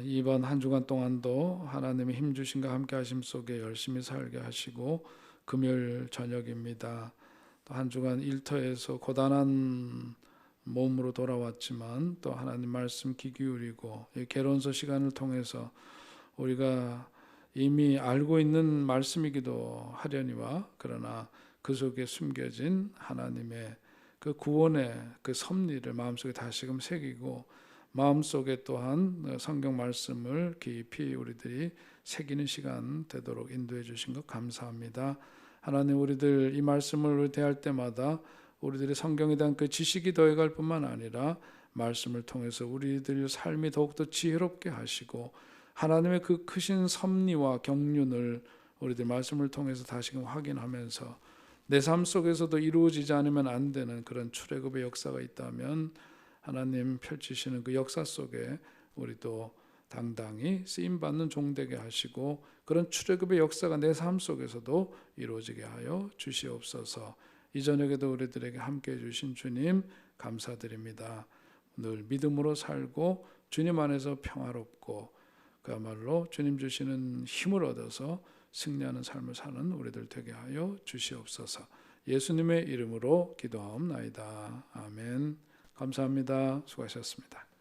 이번 한 주간 동안도 하나님의 힘 주심과 함께 하심 속에 열심히 살게 하시고 금요일 저녁입니다. 또 한 주간 일터에서 고단한 몸으로 돌아왔지만 또 하나님 말씀 귀 기울이고 이 개론서 시간을 통해서 우리가 이미 알고 있는 말씀이기도 하려니와 그러나 그 속에 숨겨진 하나님의 그 구원의 그 섭리를 마음속에 다시금 새기고 마음속에 또한 성경 말씀을 깊이 우리들이 새기는 시간 되도록 인도해 주신 것 감사합니다. 하나님, 우리들 이 말씀을 대할 때마다 우리들의 성경에 대한 그 지식이 더해갈 뿐만 아니라 말씀을 통해서 우리들 삶이 더욱더 지혜롭게 하시고 하나님의 그 크신 섭리와 경륜을 우리들 말씀을 통해서 다시금 확인하면서 내 삶 속에서도 이루어지지 않으면 안 되는 그런 출애굽의 역사가 있다면 하나님 펼치시는 그 역사 속에 우리도 당당히 쓰임받는 종 되게 하시고 그런 출애굽의 역사가 내 삶 속에서도 이루어지게 하여 주시옵소서. 이 저녁에도 우리들에게 함께해 주신 주님 감사드립니다. 늘 믿음으로 살고 주님 안에서 평화롭고 그야말로 주님 주시는 힘을 얻어서 승리하는 삶을 사는 우리들 되게 하여 주시옵소서. 예수님의 이름으로 기도하옵나이다. 아멘. 감사합니다. 수고하셨습니다.